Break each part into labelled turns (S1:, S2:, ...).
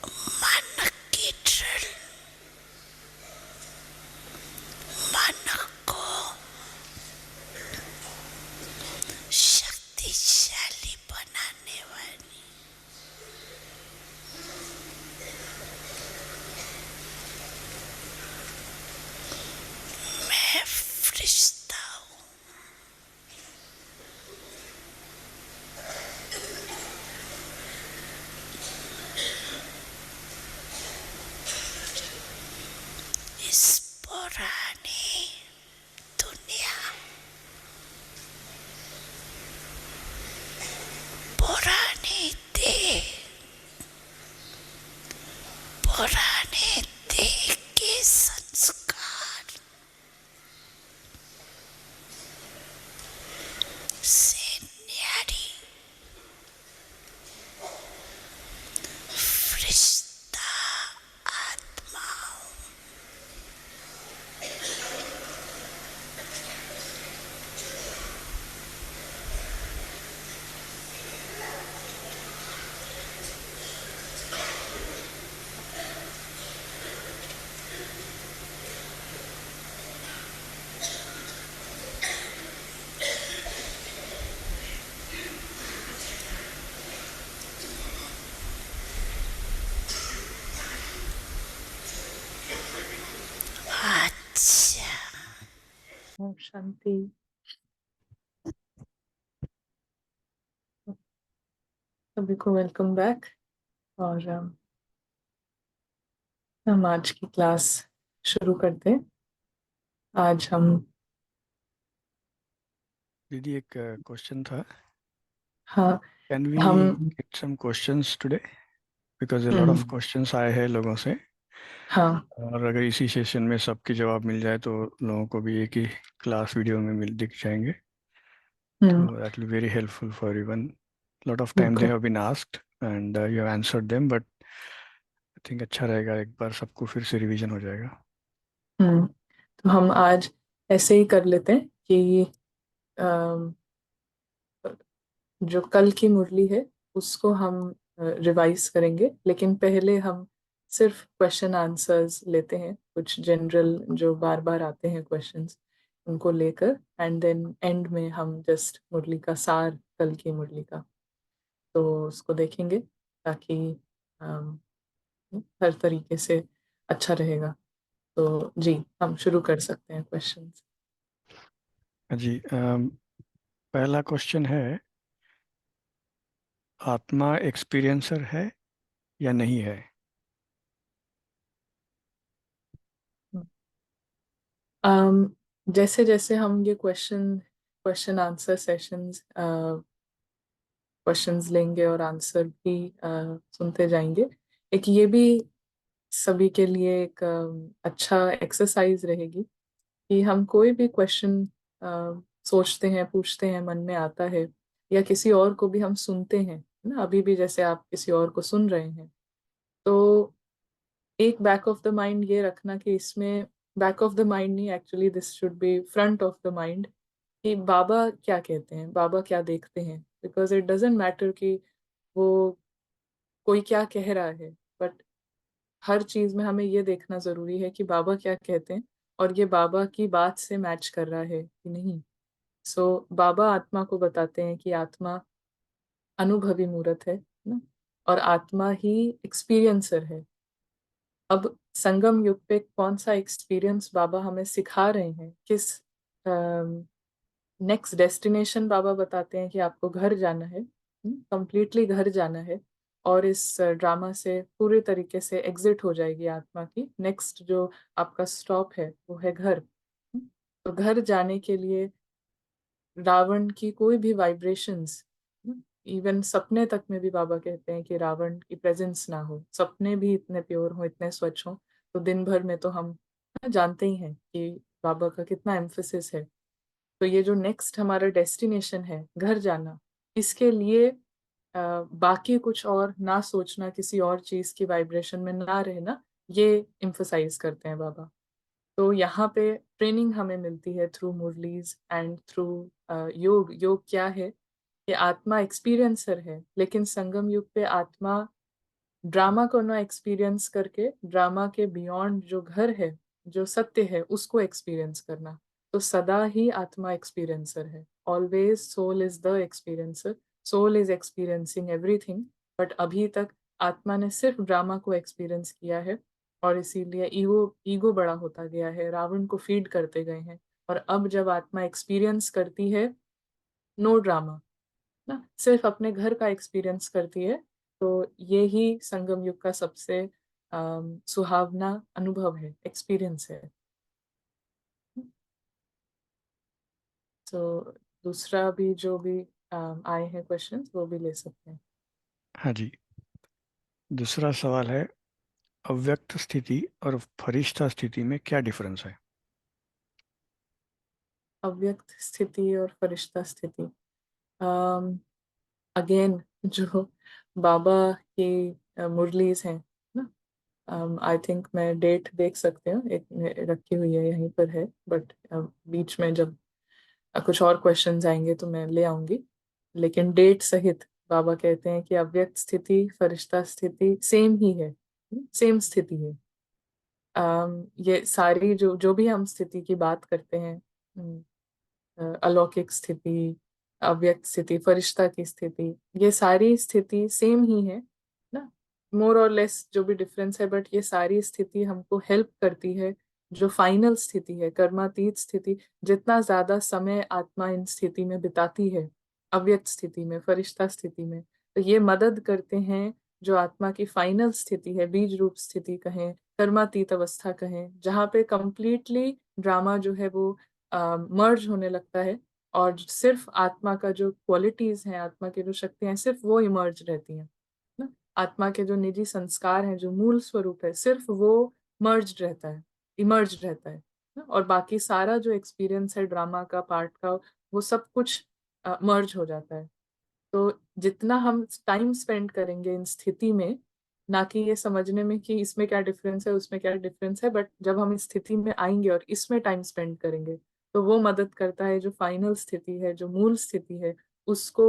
S1: मन की ड्रिल, मन को शक्तिशाली बनाने वाली। मैं फरिश्ता हूँ। इस पुरानी दुनिया, पुरानी देह, पुराने देह के संस्कार से न्यारी फरिश्ता आत्मा हूँ। अच्छा,
S2: ओम शांति। सभी को वेलकम बैक। और हम आज की क्लास शुरू करते हैं। आज हम
S3: दीदी एक क्वेश्चन था।
S2: हाँ
S3: can we
S2: hmm
S3: get some questions today because a lot of
S2: hmm,
S3: questions आए हैं लोगों से,
S2: हाँ
S3: और अगर इसी सेशन में सबके जवाब मिल जाए तो लोगों को भी एक ही क्लास वीडियो में मिल दिख जाएंगे,
S2: हम्म,
S3: तो that will very helpful for everyone. Lot of time they
S2: बिल्कुल।
S3: Have been asked and you have answered them, but I think अच्छा रहेगा एक बार सबको फिर से रिवीजन हो जाएगा।
S2: तो हम आज ऐसे ही कर लेते हैं कि अम, जो कल की मुरली है उसको हम रिवाइज करेंगे, लेकिन पहले हम सिर्फ क्वेश्चन आंसर्स लेते हैं, कुछ जनरल जो बार बार आते हैं क्वेश्चंस उनको लेकर, एंड देन एंड में हम जस्ट मुरली का सार, कल की मुरली का, तो उसको देखेंगे ताकि अम, हर तरीके से अच्छा रहेगा। तो जी, हम शुरू कर सकते हैं क्वेश्चंस।
S3: जी, पहला क्वेश्चन है, आत्मा एक्सपीरियंसर है या नहीं है?
S2: जैसे जैसे हम ये क्वेश्चन आंसर सेशंस क्वेश्चंस लेंगे और आंसर भी सुनते जाएंगे, एक ये भी सभी के लिए एक अच्छा एक्सरसाइज रहेगी कि हम कोई भी क्वेश्चन सोचते हैं, पूछते हैं, मन में आता है, या किसी और को भी हम सुनते हैं, है ना, अभी भी जैसे आप किसी और को सुन रहे हैं, तो एक बैक ऑफ द माइंड ये रखना कि इसमें, बैक ऑफ द माइंड नहीं, actually this should be front of the mind, कि बाबा क्या कहते हैं, बाबा क्या देखते हैं, बिकॉज इट डजेंट मैटर कि वो कोई क्या कह रहा है, बट हर चीज में हमें ये देखना जरूरी है कि बाबा क्या कहते हैं और ये बाबा की बात से मैच कर रहा है कि नहीं। सो बाबा आत्मा को बताते हैं कि आत्मा अनुभवी मूर्त है ना, और आत्मा ही एक्सपीरियंसर है। अब संगम युग पे कौन सा एक्सपीरियंस बाबा हमें सिखा रहे हैं, किस नेक्स्ट डेस्टिनेशन बाबा बताते हैं कि आपको घर जाना है, कंप्लीटली घर जाना है, और इस ड्रामा से पूरे तरीके से एग्जिट हो जाएगी आत्मा की। नेक्स्ट जो आपका स्टॉप है वो है घर। तो घर जाने के लिए रावण की कोई भी वाइब्रेशंस, इवन सपने तक में भी बाबा कहते हैं कि रावण की प्रेजेंस ना हो, सपने भी इतने प्योर हो, इतने स्वच्छ हो, तो दिन भर में तो हम जानते ही हैं कि बाबा का कितना एम्फोसिस है। तो ये जो नेक्स्ट हमारा डेस्टिनेशन है, घर जाना, इसके लिए बाकी कुछ और ना सोचना, किसी और चीज की वाइब्रेशन में ना रहना, ये इम्फोसाइज करते हैं बाबा। तो यहाँ पे ट्रेनिंग हमें मिलती है थ्रू मुरलीज एंड थ्रू योग। योग क्या है? ये आत्मा एक्सपीरियंसर है, लेकिन संगम युग पे आत्मा ड्रामा को ना एक्सपीरियंस करके ड्रामा के बियॉन्ड जो घर है, जो सत्य है, उसको एक्सपीरियंस करना। तो सदा ही आत्मा एक्सपीरियंसर है। Always soul is the experiencer, soul is experiencing everything. But अभी तक आत्मा ने सिर्फ ड्रामा को एक्सपीरियंस किया है, और इसीलिए ईगो ईगो बड़ा होता गया है, रावण को फीड करते गए हैं। और अब जब आत्मा एक्सपीरियंस करती है नो ड्रामा, ना सिर्फ अपने घर का एक्सपीरियंस करती है, तो ये ही संगम युग का सबसे सुहावना अनुभव है, एक्सपीरियंस है। तो दूसरा भी जो भी आए हैं क्वेश्चंस वो भी ले सकते हैं।
S3: हाँ जी। दूसरा सवाल है, अव्यक्त स्थिति और फरिश्ता स्थिति में क्या डिफरेंस है?
S2: अव्यक्त स्थिति और फरिश्ता स्थिति, अगेन जो बाबा की मुरलीज हैं ना, आई थिंक मैं डेट देख सकते हो, एक रखी हुई है यहीं पर है, बट बीच में जब कुछ और क्वेश्चंस आएंगे तो मैं ले आऊंगी। लेकिन डेट सहित बाबा कहते हैं कि अव्यक्त स्थिति फरिश्ता स्थिति सेम ही है, सेम स्थिति है। ये सारी जो जो भी हम स्थिति की बात करते हैं, अलौकिक स्थिति, अव्यक्त स्थिति, फरिश्ता की स्थिति, ये सारी स्थिति सेम ही है ना। मोर और लेस जो भी डिफरेंस है, बट ये सारी स्थिति हमको हेल्प करती है। जो फाइनल स्थिति है, कर्मातीत स्थिति, जितना ज्यादा समय आत्मा इन स्थिति में बिताती है, अव्यक्त स्थिति में, फरिश्ता स्थिति में, तो ये मदद करते हैं जो आत्मा की फाइनल स्थिति है, बीज रूप स्थिति कहें, कर्मातीत अवस्था कहें, जहाँ पे कंप्लीटली ड्रामा जो है वो मर्ज होने लगता है, और सिर्फ आत्मा का जो क्वालिटीज हैं, आत्मा की जो शक्तियां हैं, सिर्फ वो इमर्ज रहती हैं ना। आत्मा के जो निजी संस्कार हैं, जो मूल स्वरूप है, सिर्फ वो मर्ज रहता है, इमर्ज रहता है ना? और बाकी सारा जो एक्सपीरियंस है ड्रामा का, पार्ट का, वो सब कुछ मर्ज हो जाता है। तो जितना हम टाइम स्पेंड करेंगे इन स्थिति में, ना कि ये समझने में कि इसमें क्या डिफरेंस है, उसमें क्या डिफरेंस है, बट जब हम इस स्थिति में आएंगे और इसमें टाइम स्पेंड करेंगे, तो वो मदद करता है जो फाइनल स्थिति है, जो मूल स्थिति है, उसको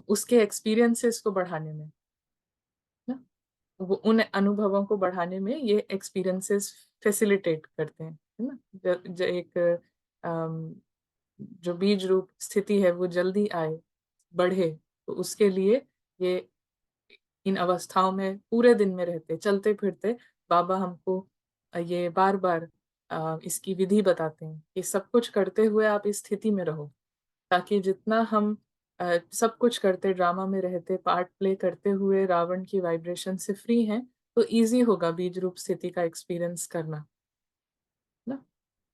S2: उसके एक्सपीरियंसेस को बढ़ाने में ना, वो उन अनुभवों को बढ़ाने में ये एक्सपीरियंसेस फैसिलिटेट करते हैं, है ना। एक जो बीज रूप स्थिति है वो जल्दी आए, बढ़े, तो उसके लिए ये इन अवस्थाओं में पूरे दिन में रहते चलते फिरते बाबा हमको ये बार बार इसकी विधि बताते हैं कि सब कुछ करते हुए आप इस स्थिति में रहो, ताकि जितना हम सब कुछ करते, ड्रामा में रहते, पार्ट प्ले करते हुए रावण की वाइब्रेशन से फ्री हैं, तो इजी होगा बीज रूप स्थिति का एक्सपीरियंस करना ना।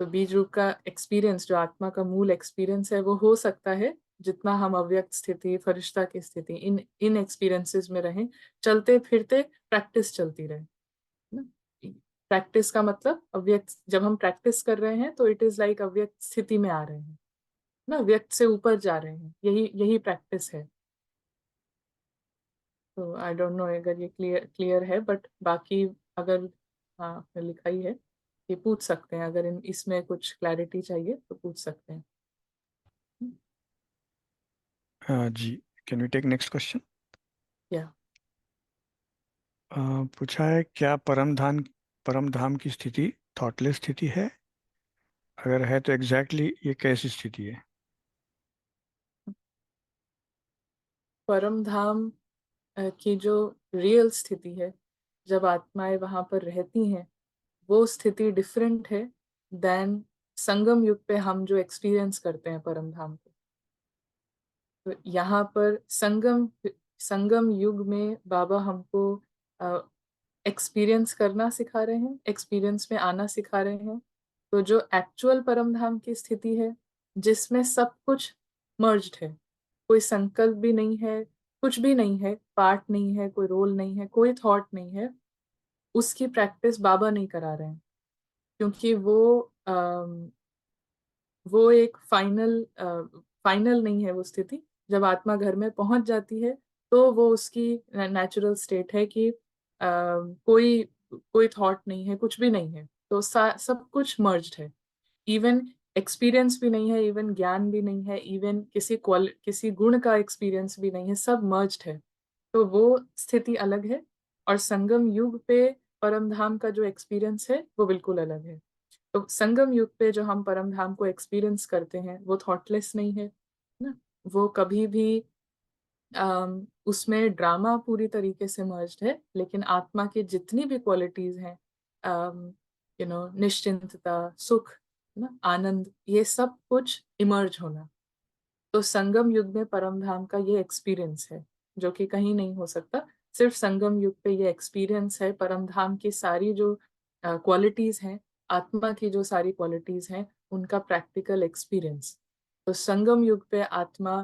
S2: तो बीज रूप का एक्सपीरियंस, जो आत्मा का मूल एक्सपीरियंस है, वो हो सकता है जितना हम अव्यक्त स्थिति, फरिश्ता की स्थिति, इन इन एक्सपीरियंसेस में रहें, चलते फिरते प्रैक्टिस चलती रहे ना। प्रैक्टिस का मतलब, अव्यक्त जब हम प्रैक्टिस कर रहे हैं तो इट इज लाइक अव्यक्त स्थिति में आ रहे हैं ना, व्यक्त से ऊपर जा रहे हैं, यही यही प्रैक्टिस है। तो आई डोंट नो अगर ये क्लियर क्लियर है, बट बाकी अगर, हाँ आपने लिखा ही है, ये पूछ सकते हैं, अगर इसमें कुछ क्लैरिटी चाहिए तो पूछ सकते हैं।
S3: जी, can we take next question?
S2: या
S3: पूछा है, क्या परम धाम की स्थिति थॉटलेस स्थिति है? अगर है तो एग्जैक्टली ये कैसी स्थिति है?
S2: परम धाम की जो रियल स्थिति है, जब आत्माएं वहां पर रहती हैं, वो स्थिति डिफरेंट है देन संगम युग पे हम जो एक्सपीरियंस करते हैं परम धाम को। तो यहाँ पर संगम संगम युग में बाबा हमको एक्सपीरियंस करना सिखा रहे हैं, एक्सपीरियंस में आना सिखा रहे हैं। तो जो एक्चुअल परम धाम की स्थिति है, जिसमें सब कुछ मर्ज्ड है, कोई संकल्प भी नहीं है, कुछ भी नहीं है, पार्ट नहीं है, कोई रोल नहीं है, कोई थॉट नहीं है, उसकी प्रैक्टिस बाबा नहीं करा रहे हैं। क्योंकि वो एक फाइनल नहीं है वो स्थिति। जब आत्मा घर में पहुंच जाती है, तो वो उसकी नेचुरल स्टेट है कि कोई कोई थॉट नहीं है, कुछ भी नहीं है, तो सब कुछ मर्ज्ड है। इवन एक्सपीरियंस भी नहीं है, इवन ज्ञान भी नहीं है, इवन किसी गुण का एक्सपीरियंस भी नहीं है, सब मर्ज्ड है। तो वो स्थिति अलग है। और संगम युग पे परम धाम का जो एक्सपीरियंस है वो बिल्कुल अलग है। तो संगम युग पे जो हम परम धाम को एक्सपीरियंस करते हैं वो थॉटलेस नहीं है ना, वो कभी भी उसमें ड्रामा पूरी तरीके से मर्ज्ड है, लेकिन आत्मा की जितनी भी क्वालिटीज हैं, निश्चिंतता, सुख, ना, आनंद, ये सब कुछ इमर्ज होना। तो संगम युग में परम धाम का ये एक्सपीरियंस है जो कि कहीं नहीं हो सकता। सिर्फ संगम युग पे ये एक्सपीरियंस है परम धाम की सारी जो क्वालिटीज हैं, आत्मा की जो सारी क्वालिटीज हैं, उनका प्रैक्टिकल एक्सपीरियंस। तो संगम युग पे आत्मा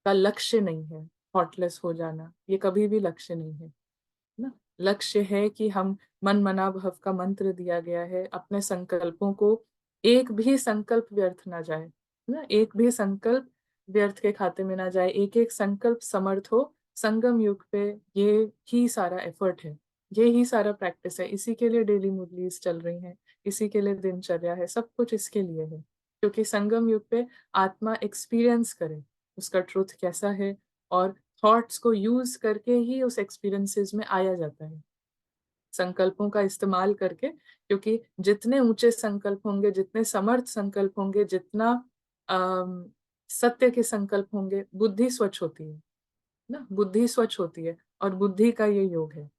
S2: का लक्ष्य नहीं है थॉटलेस हो जाना, ये कभी भी लक्ष्य नहीं है ना। लक्ष्य है कि हम मन मना भव का मंत्र दिया गया है, अपने संकल्पों को, एक भी संकल्प व्यर्थ ना जाए ना, एक भी संकल्प व्यर्थ के खाते में ना जाए, एक एक संकल्प समर्थ हो। संगम युग पे ये ही सारा एफर्ट है, ये ही सारा प्रैक्टिस है, इसी के लिए डेली मुरलीज चल रही हैं, इसी के लिए दिनचर्या है, सब कुछ इसके लिए है, क्योंकि संगम युग पे आत्मा एक्सपीरियंस करे उसका ट्रुथ कैसा है, और थॉट्स को यूज करके ही उस एक्सपीरियंसेस में आया जाता है, संकल्पों का इस्तेमाल करके। क्योंकि जितने ऊंचे संकल्प होंगे, जितने समर्थ संकल्प होंगे, जितना सत्य के संकल्प होंगे, बुद्धि स्वच्छ होती है ना, बुद्धि स्वच्छ होती है, और बुद्धि का ये योग है।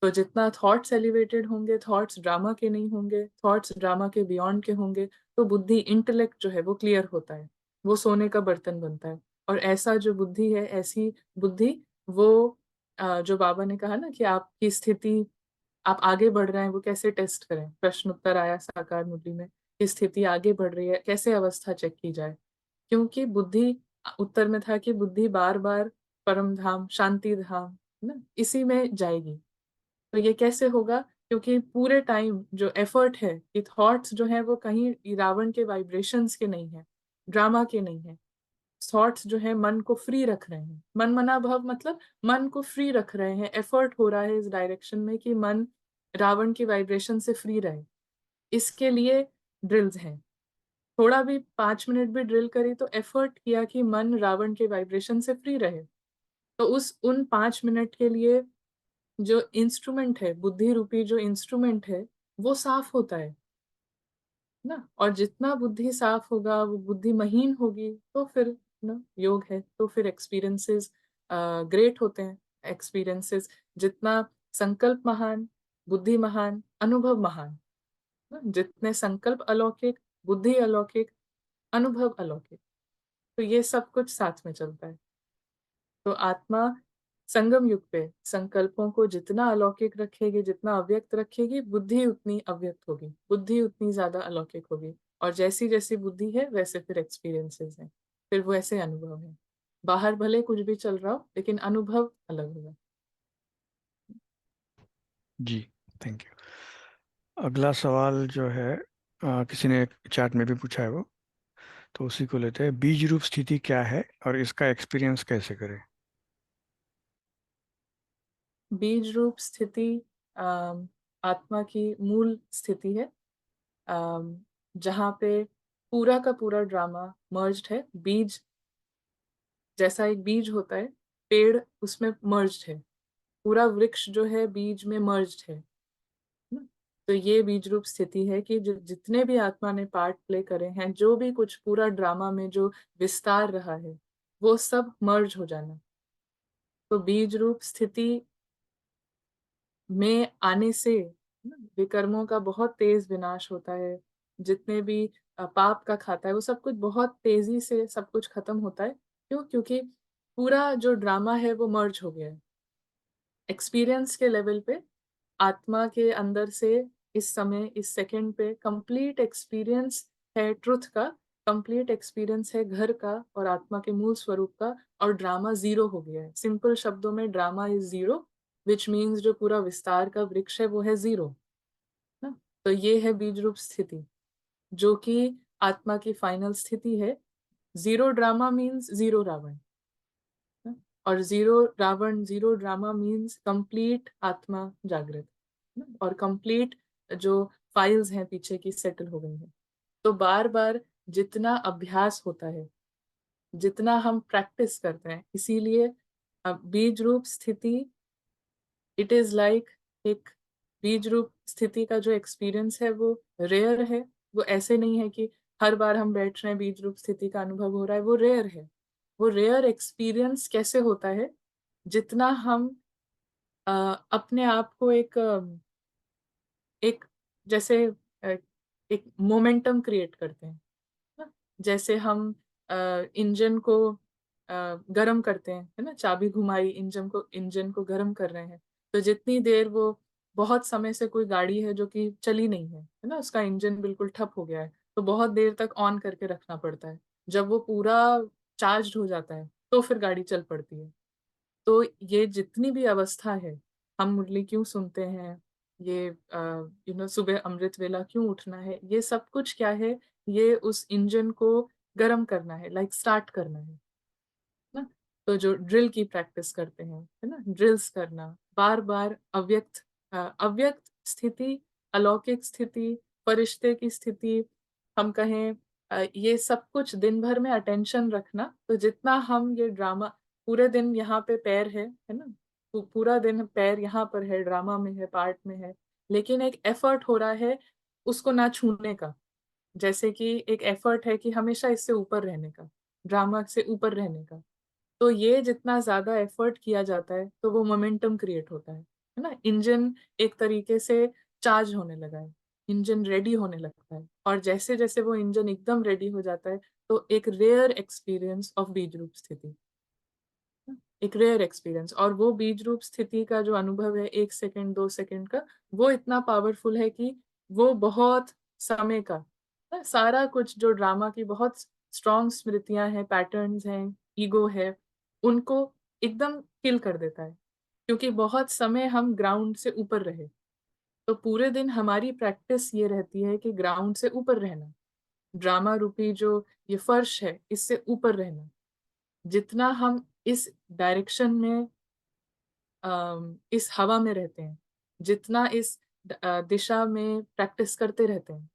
S2: तो जितना थॉट्स एलिवेटेड होंगे, थॉट्स ड्रामा के नहीं होंगे, थॉट्स ड्रामा के बियॉन्ड के होंगे, तो बुद्धि, इंटेलेक्ट जो है वो क्लियर होता है, वो सोने का बर्तन बनता है। और ऐसा जो बुद्धि है, ऐसी बुद्धि, वो जो बाबा ने कहा ना कि आपकी स्थिति, आप आगे बढ़ रहे हैं, वो कैसे टेस्ट करें, प्रश्न उत्तर आया साकार मुरली में कि स्थिति आगे बढ़ रही है, कैसे अवस्था चेक की जाए। क्योंकि बुद्धि, उत्तर में था कि बुद्धि बार बार परम धाम, शांति धाम ना, इसी में जाएगी। तो ये कैसे होगा, क्योंकि पूरे टाइम जो एफर्ट है कि थॉट्स जो है वो कहीं रावण के वाइब्रेशंस के नहीं है, ड्रामा के नहीं है। थॉट्स जो है मन को फ्री रख रहे हैं, मन मना भाव मतलब मन को फ्री रख रहे हैं, एफर्ट हो रहा है इस डायरेक्शन में कि मन रावण की वाइब्रेशन से फ्री रहे। इसके लिए ड्रिल्स हैं, थोड़ा भी 5 मिनट भी ड्रिल करी तो एफर्ट किया कि मन रावण के वाइब्रेशन से फ्री रहे, तो उस उन 5 मिनट के लिए जो इंस्ट्रूमेंट है, बुद्धि रूपी जो इंस्ट्रूमेंट है, वो साफ होता है ना। और जितना बुद्धि साफ होगा, वो बुद्धि महीन होगी, तो फिर ना योग है, तो फिर एक्सपीरियंसेस ग्रेट होते हैं। एक्सपीरियंसेस जितना संकल्प महान, बुद्धि महान, अनुभव महान ना, जितने संकल्प अलौकिक, बुद्धि अलौकिक, अनुभव अलौकिक, तो ये सब कुछ साथ में चलता है। तो आत्मा संगम युग पे संकल्पों को जितना अलौकिक रखेगी, जितना अव्यक्त रखेगी, बुद्धि उतनी अव्यक्त होगी, बुद्धि उतनी ज्यादा अलौकिक होगी। और जैसी जैसी बुद्धि है वैसे फिर एक्सपीरियंसेस हैं, फिर वैसे अनुभव है। बाहर भले कुछ भी चल रहा हो, लेकिन अनुभव अलग होगा।
S3: जी, थैंक यू। अगला सवाल जो है किसी ने चैट में भी पूछा है वो, तो उसी को लेते हैं। बीज रूप स्थिति क्या है और इसका एक्सपीरियंस कैसे करें?
S2: बीज रूप स्थिति अम, आत्मा की मूल स्थिति है, जहाँ पे पूरा का पूरा ड्रामा मर्ज्ड है। बीज जैसा एक बीज होता है, पेड़ उसमें मर्ज्ड है, पूरा वृक्ष जो है बीज में मर्ज्ड है ना? तो ये बीज रूप स्थिति है कि जो जितने भी आत्मा ने पार्ट प्ले करे हैं, जो भी कुछ पूरा ड्रामा में जो विस्तार रहा है, वो सब मर्ज हो जाना। तो बीज रूप स्थिति में आने से ना, विकर्मों का बहुत तेज विनाश होता है। जितने भी पाप का खाता है, वो सब कुछ बहुत तेजी से सब कुछ खत्म होता है। क्यों? क्योंकि पूरा जो ड्रामा है वो मर्ज हो गया है। एक्सपीरियंस के लेवल पे आत्मा के अंदर से इस समय, इस सेकंड पे कंप्लीट एक्सपीरियंस है ट्रुथ का, कंप्लीट एक्सपीरियंस है घर का और आत्मा के मूल स्वरूप का, और ड्रामा जीरो हो गया है। सिंपल शब्दों में drama is zero, which means जो पूरा विस्तार का वृक्ष है वो है जीरो ना। तो ये है बीज रूप स्थिति, जो कि आत्मा की फाइनल स्थिति है। Zero drama means zero Ravan, और zero Ravan, zero drama means complete आत्मा जागृत, और कंप्लीट जो फाइल्स हैं पीछे की सेटल हो गई हैं। तो बार बार जितना अभ्यास होता है, जितना हम प्रैक्टिस करते हैं, इसीलिए बीज रूप स्थिति इट इज लाइक एक बीज रूप स्थिति का जो एक्सपीरियंस है वो रेयर है। वो ऐसे नहीं है कि हर बार हम बैठ रहे हैं बीज रूप स्थिति का अनुभव हो रहा है, वो रेयर है। वो रेयर एक्सपीरियंस कैसे होता है, जितना हम अपने आप को एक जैसे एक मोमेंटम क्रिएट करते हैं ना। जैसे हम इंजन को गरम करते हैं, है ना, चाबी घुमाई, इंजन को गरम कर रहे हैं। तो जितनी देर वो, बहुत समय से कोई गाड़ी है जो कि चली नहीं है ना, उसका इंजन बिल्कुल ठप हो गया है, तो बहुत देर तक ऑन करके रखना पड़ता है। जब वो पूरा चार्ज हो जाता है तो फिर गाड़ी चल पड़ती है। तो ये जितनी भी अवस्था है, हम मुरली क्यों सुनते हैं, ये सुबह अमृत वेला क्यों उठना है, ये सब कुछ क्या है, ये उस इंजन को गरम करना है, लाइक स्टार्ट करना है ना। तो जो ड्रिल की प्रैक्टिस करते हैं, है ना, ड्रिल्स करना, बार बार अव्यक्त स्थिति, अलौकिक स्थिति, फरिश्ते की स्थिति, हम कहें, ये सब कुछ दिन भर में अटेंशन रखना। तो जितना हम ये ड्रामा, पूरे दिन यहाँ पे पैर है ना, पूरा दिन पैर यहाँ पर है, ड्रामा में है, पार्ट में है, लेकिन एक एफर्ट हो रहा है उसको ना छूने का। जैसे कि एक एफर्ट है कि हमेशा इससे ऊपर रहने का, ड्रामा से ऊपर रहने का। तो ये जितना ज्यादा एफर्ट किया जाता है तो वो मोमेंटम क्रिएट होता है ना। इंजन एक तरीके से चार्ज होने लगा है, इंजन रेडी होने लगता है, और जैसे जैसे वो इंजन एकदम रेडी हो जाता है तो एक रेयर एक्सपीरियंस ऑफ बीज रूप स्थिति, एक रेयर एक्सपीरियंस, और वो बीज रूप स्थिति का जो अनुभव है 1 सेकंड 2 सेकंड का, वो इतना पावरफुल है कि वो बहुत समय का सारा कुछ जो ड्रामा की बहुत स्ट्रॉन्ग स्मृतियां हैं, पैटर्न्स हैं, ईगो है, उनको एकदम किल कर देता है। क्योंकि बहुत समय हम ग्राउंड से ऊपर रहे, तो पूरे दिन हमारी प्रैक्टिस ये रहती है कि ग्राउंड से ऊपर रहना, ड्रामा रूपी जो ये फर्श है इससे ऊपर रहना। जितना हम इस डायरेक्शन में, इस हवा में रहते हैं, जितना इस दिशा में प्रैक्टिस करते रहते हैं,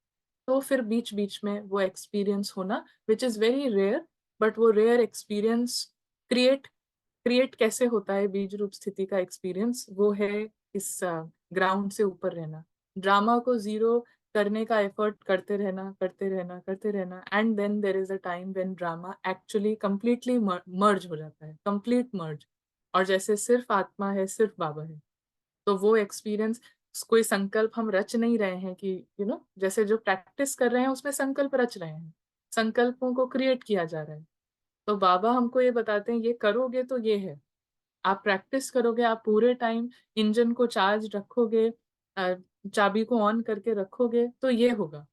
S2: तो फिर बीच बीच में वो एक्सपीरियंस होना, which is very rare, but वो रेयर एक्सपीरियंस क्रिएट क्रिएट कैसे होता है, बीज रूप स्थिति का एक्सपीरियंस वो है इस ग्राउंड से ऊपर रहना, ड्रामा को जीरो करने का एफर्ट करते रहना, करते रहना, करते रहना, and then there is a time when drama actually completely merge हो जाता है, कंप्लीट मर्ज, और जैसे सिर्फ आत्मा है, सिर्फ बाबा है। तो वो एक्सपीरियंस, कोई संकल्प हम रच नहीं रहे हैं कि जैसे जो प्रैक्टिस कर रहे हैं उसमें संकल्प रच रहे हैं, संकल्पों को क्रिएट किया जा रहा है। तो बाबा हमको ये बताते हैं, ये करोगे तो ये है, आप प्रैक्टिस करोगे, आप पूरे टाइम इंजन को चार्ज रखोगे, अ, चाबी को ऑन करके रखोगे, तो ये होगा।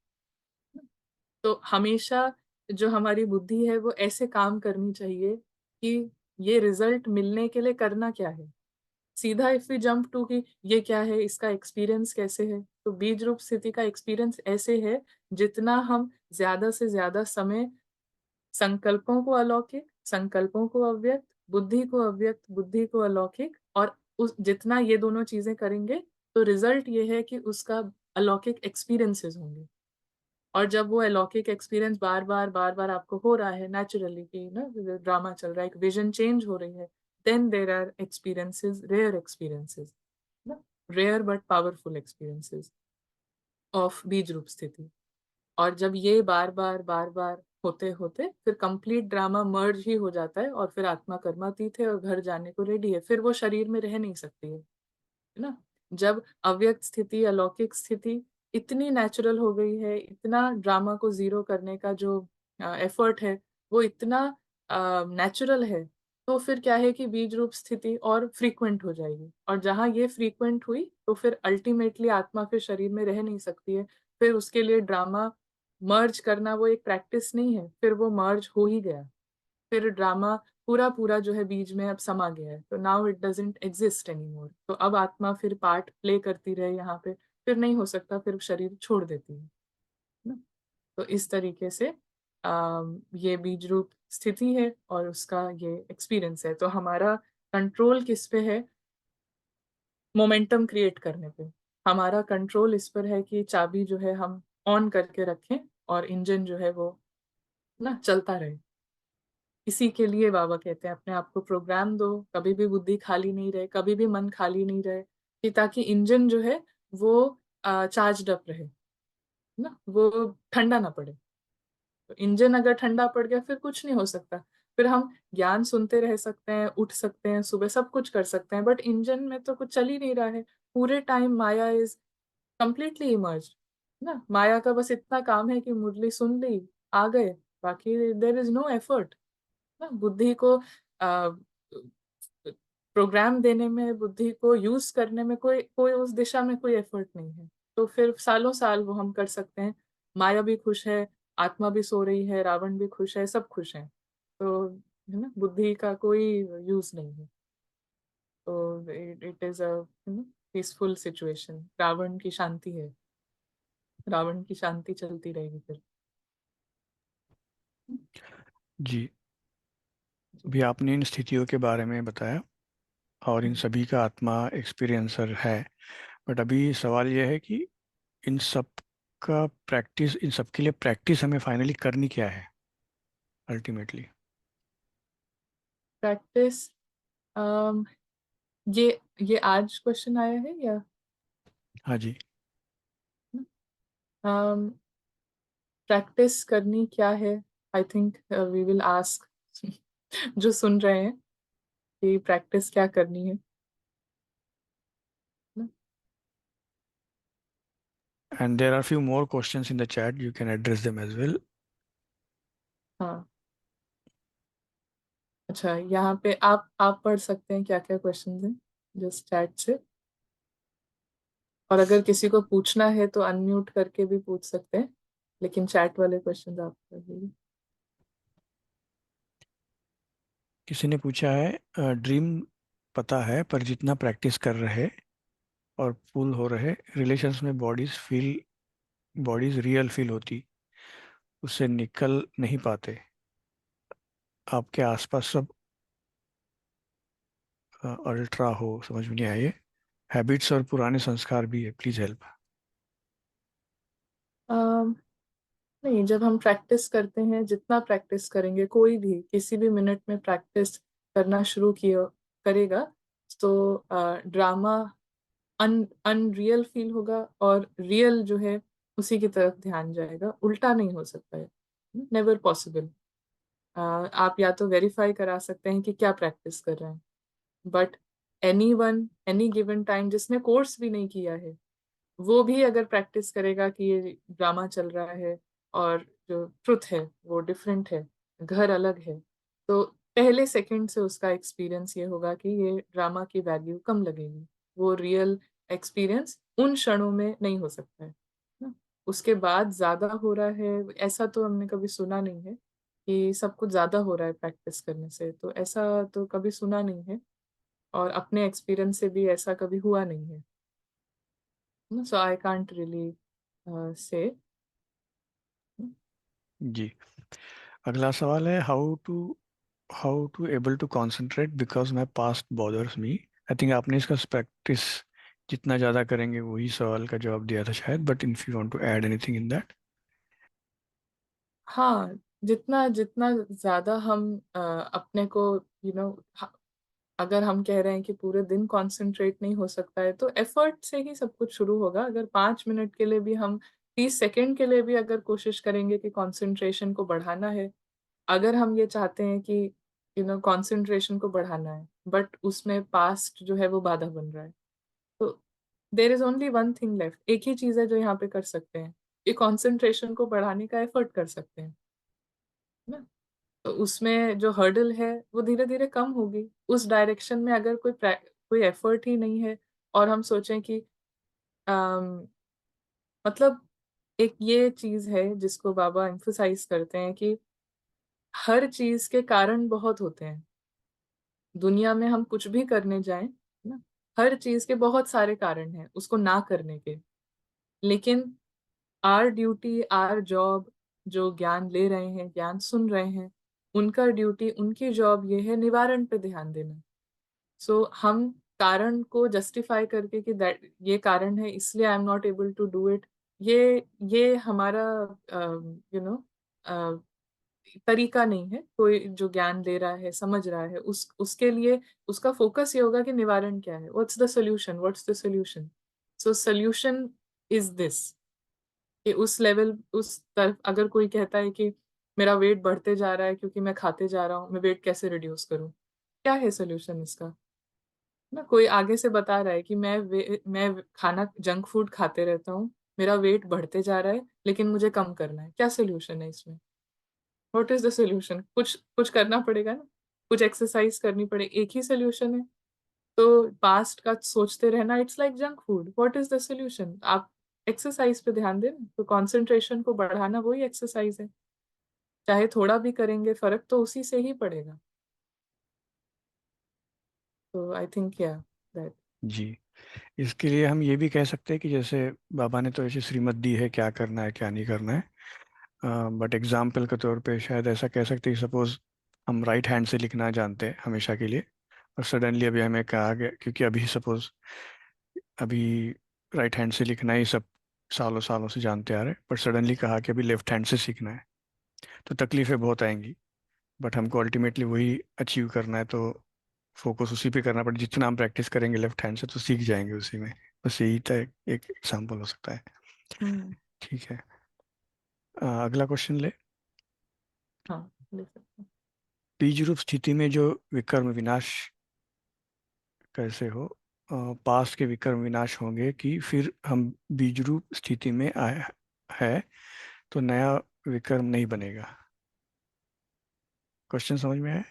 S2: तो हमेशा जो हमारी बुद्धि है वो ऐसे काम करनी चाहिए कि ये रिजल्ट मिलने के लिए करना क्या है। सीधा इफ वी जंप टू कि ये क्या है, इसका एक्सपीरियंस कैसे है, तो बीज रूप स्थिति का एक्सपीरियंस ऐसे है, जितना हम ज्यादा से ज्यादा समय संकल्पों को अलौकिक, संकल्पों को अव्यक्त, बुद्धि को अव्यक्त, बुद्धि को अलौकिक, और उस जितना ये दोनों चीजें करेंगे तो रिजल्ट ये है कि उसका अलौकिक एक्सपीरियंसेस होंगे। और जब वो अलौकिक एक्सपीरियंस बार बार आपको हो रहा है नेचुरली, कि ना ड्रामा चल रहा है, एक विजन चेंज हो रही है, then there are experiences, rare experiences, ना, rare but powerful experiences of बीज रूप स्थिति। और जब ये बार बार होते होते फिर कंप्लीट ड्रामा मर्ज ही हो जाता है, और फिर आत्मा कर्मातीत है और घर जाने को रेडी है, फिर वो शरीर में रह नहीं सकती है ना। जब अव्यक्त स्थिति, अलौकिक स्थिति इतनी नेचुरल हो गई है, इतना ड्रामा को जीरो करने का जो एफर्ट है वो इतना नेचुरल है, तो फिर क्या है कि बीज रूप स्थिति और फ्रीक्वेंट हो जाएगी, और जहां ये फ्रीक्वेंट हुई तो फिर अल्टीमेटली आत्मा फिर शरीर में रह नहीं सकती है। फिर उसके लिए ड्रामा मर्ज करना वो एक प्रैक्टिस नहीं है, फिर वो मर्ज हो ही गया, फिर ड्रामा पूरा पूरा जो है बीज में अब समा गया है, तो now it doesn't exist anymore. तो अब आत्मा फिर पार्ट प्ले करती रहे यहाँ पे, फिर नहीं हो सकता, फिर शरीर छोड़ देती है ना। तो इस तरीके से ये बीज रूप स्थिति है और उसका ये एक्सपीरियंस है। तो हमारा कंट्रोल किस पे है, मोमेंटम क्रिएट करने पे। हमारा कंट्रोल इस पर है कि चाबी जो है हम ऑन करके रखें और इंजन जो है वो ना चलता रहे। इसी के लिए बाबा कहते हैं अपने आप को प्रोग्राम दो, कभी भी बुद्धि खाली नहीं रहे, कभी भी मन खाली नहीं रहे, कि ताकि इंजन जो है वो चार्ज अप रहे, ना, वो ठंडा ना पड़े। तो इंजन अगर ठंडा पड़ गया फिर कुछ नहीं हो सकता। फिर हम ज्ञान सुनते रह सकते हैं, उठ सकते हैं, सुबह सब कुछ कर सकते हैं, बट इंजन में तो कुछ चल ही नहीं रहा है। पूरे time Maya is completely emerged, ना। माया का बस इतना काम है कि मुरली सुन ली, आ गए, बाकी देर इज नो एफर्ट, ना। बुद्धि को प्रोग्राम देने में, बुद्धि को यूज करने में कोई कोई उस दिशा में कोई एफर्ट नहीं है। तो फिर सालों साल वो हम कर सकते हैं। माया भी खुश है, आत्मा भी सो रही है, रावण भी खुश है, सब खुश हैं। तो है ना, बुद्धि का कोई यूज नहीं है। तो it is a peaceful situation. Ravan की शांति है, रावण की शांति चलती रहेगी फिर।
S3: जी।
S2: जी।
S3: अभी आपने इन स्थितियों के बारे में बताया और इन
S2: हम्म।
S3: सभी का आत्मा एक्सपीरियंसर है, बट अभी सवाल यह है कि इन सब का प्रैक्टिस, इन सब के लिए प्रैक्टिस हमें फाइनली करनी क्या है अल्टीमेटली?
S2: प्रैक्टिस, अम, ये आज क्वेश्चन आया है या?
S3: हाँ जी।
S2: प्रैक्टिस करनी क्या है? I think we will ask जो सुन रहे हैं कि प्रैक्टिस क्या करनी है, ना?
S3: And there are few more questions in the chat, you can address them as well.
S2: हाँ, अच्छा, यहाँ पे आप पढ़ सकते हैं क्या क्या क्वेश्चंस हैं जस्ट चैट से। और अगर किसी को पूछना है तो अनम्यूट करके भी पूछ सकते हैं, लेकिन चैट वाले क्वेश्चंस आप कर दीजिए।
S3: किसी ने पूछा है, ड्रीम पता है पर जितना प्रैक्टिस कर रहे और पुल हो रहे रिलेशंस में बॉडीज रियल फील होती, उससे निकल नहीं पाते। आपके आसपास सब अल्ट्रा हो, समझ में नहीं आए। हैबिट्स और पुराने संस्कार भी है, प्लीज हेल्प।
S2: अम, नहीं, जब हम प्रैक्टिस करते हैं, जितना प्रैक्टिस करेंगे, कोई भी किसी भी मिनट में प्रैक्टिस करना शुरू किया करेगा, तो ड्रामा अनरियल फील होगा और रियल जो है उसी की तरफ ध्यान जाएगा। उल्टा नहीं हो सकता है, नेवर पॉसिबल। आप या तो वेरीफाई करा सकते हैं कि क्या प्रैक्टिस कर रहे हैं, but any one any given time जिसने कोर्स भी नहीं किया है, वो भी अगर प्रैक्टिस करेगा कि ये ड्रामा चल रहा है और जो ट्रुथ है वो डिफरेंट है, घर अलग है, तो पहले सेकंड से उसका एक्सपीरियंस ये होगा कि ये ड्रामा की वैल्यू कम लगेगी। वो रियल एक्सपीरियंस उन क्षणों में नहीं हो सकता है, ना। उसके बाद ज्यादा हो रहा है, ऐसा तो हमने कभी सुना नहीं है कि सब कुछ ज्यादा हो रहा है प्रैक्टिस करने से, तो ऐसा तो कभी सुना नहीं है। और अपने एक्सपीरियंस से भी ऐसा कभी हुआ नहीं है, so I can't really say.
S3: जी। अगला सवाल है, how to able to concentrate because my past bothers me. I think आपने इसका प्रैक्टिस जितना ज़्यादा करेंगे वही सवाल का जवाब दिया था शायद, but if you want to add anything in that.
S2: हाँ, जितना जितना ज्यादा हम अपने को, यू नो, अगर हम कह रहे हैं कि पूरे दिन कंसंट्रेट नहीं हो सकता है, तो एफर्ट से ही सब कुछ शुरू होगा। अगर 5 मिनट के लिए भी हम, 30 सेकंड के लिए भी अगर कोशिश करेंगे कि कंसंट्रेशन को बढ़ाना है, अगर हम ये चाहते हैं कि कंसंट्रेशन को बढ़ाना है, बट उसमें पास्ट जो है वो बाधा बन रहा है, तो there is only one thing left. एक ही चीज है जो यहाँ पे कर सकते हैं, ये कंसंट्रेशन को बढ़ाने का एफर्ट कर सकते हैं, ना। तो उसमें जो हर्डल है वो धीरे धीरे कम होगी। उस डायरेक्शन में अगर कोई एफर्ट ही नहीं है, और हम सोचें कि अम, मतलब, एक ये चीज है जिसको बाबा एम्फसाइज करते हैं कि हर चीज के कारण बहुत होते हैं। दुनिया में हम कुछ भी करने जाएं, ना, हर चीज के बहुत सारे कारण हैं उसको ना करने के। लेकिन आर ड्यूटी, आर जॉब, जो ज्ञान ले रहे हैं, ज्ञान सुन रहे हैं, उनका ड्यूटी, उनकी जॉब ये है निवारण पे ध्यान देना। सो हम कारण को जस्टिफाई करके कि दैट ये कारण है इसलिए I am not able to do it, ये हमारा, यू नो, तरीका नहीं है। कोई जो ज्ञान दे रहा है, समझ रहा है, उसके लिए उसका फोकस ये होगा कि निवारण क्या है, what's the solution, what's the solution. So solution is this, कि उस लेवल, उस तरफ अगर कोई कहता है कि मेरा वेट बढ़ते जा रहा है क्योंकि मैं खाते जा रहा हूँ, मैं वेट कैसे रिड्यूस करूँ, क्या है सोल्यूशन इसका? ना कोई आगे से बता रहा है कि मैं खाना जंक फूड खाते रहता हूँ, मेरा वेट बढ़ते जा रहा है लेकिन मुझे कम करना है, क्या सोल्यूशन है इसमें? What is the solution? कुछ कुछ करना पड़ेगा ना, कुछ एक्सरसाइज करनी पड़ेगी, एक ही सोल्यूशन है। तो पास्ट का सोचते रहना, it's like junk food. What is the solution? आप एक्सरसाइज पे ध्यान दें, तो कंसंट्रेशन को बढ़ाना वही एक्सरसाइज है। चाहे थोड़ा भी करेंगे, फर्क तो उसी से ही पड़ेगा। तो आई थिंक या दैट।
S3: जी, इसके लिए हम ये भी कह सकते हैं कि जैसे बाबा ने तो ऐसी श्रीमत दी है क्या करना है क्या नहीं करना है, बट एग्जाम्पल के तौर पे शायद ऐसा कह सकते हैं कि सपोज हम राइट हैंड से लिखना जानते हैं हमेशा के लिए, और सडनली अभी हमें कहा गया, क्योंकि अभी सपोज अभी राइट हैंड से लिखना ही सब सालों सालों से जानते आ रहे हैं, पर सडनली कहा कि अभी लेफ्ट हैंड से सीखना है, तो तकलीफें बहुत आएंगी। बट हमको अल्टीमेटली वही अचीव करना है, तो फोकस उसी पे करना पड़ेगा। जितना हम प्रैक्टिस करेंगे लेफ्ट हैंड से तो सीख जाएंगे उसी में। बस यही तो एक एग्जाम्पल हो सकता है।
S2: हम्म।
S3: ठीक है, अगला क्वेश्चन ले।
S2: हाँ, ले सकते हैं।
S3: बीज रूप स्थिति में जो विकर्म विनाश कैसे हो, पास्ट के विकर्म विनाश होंगे कि फिर हम बीज रूप स्थिति में आए है तो नया विकर्म नहीं बनेगा। क्वेश्चन समझ में आया?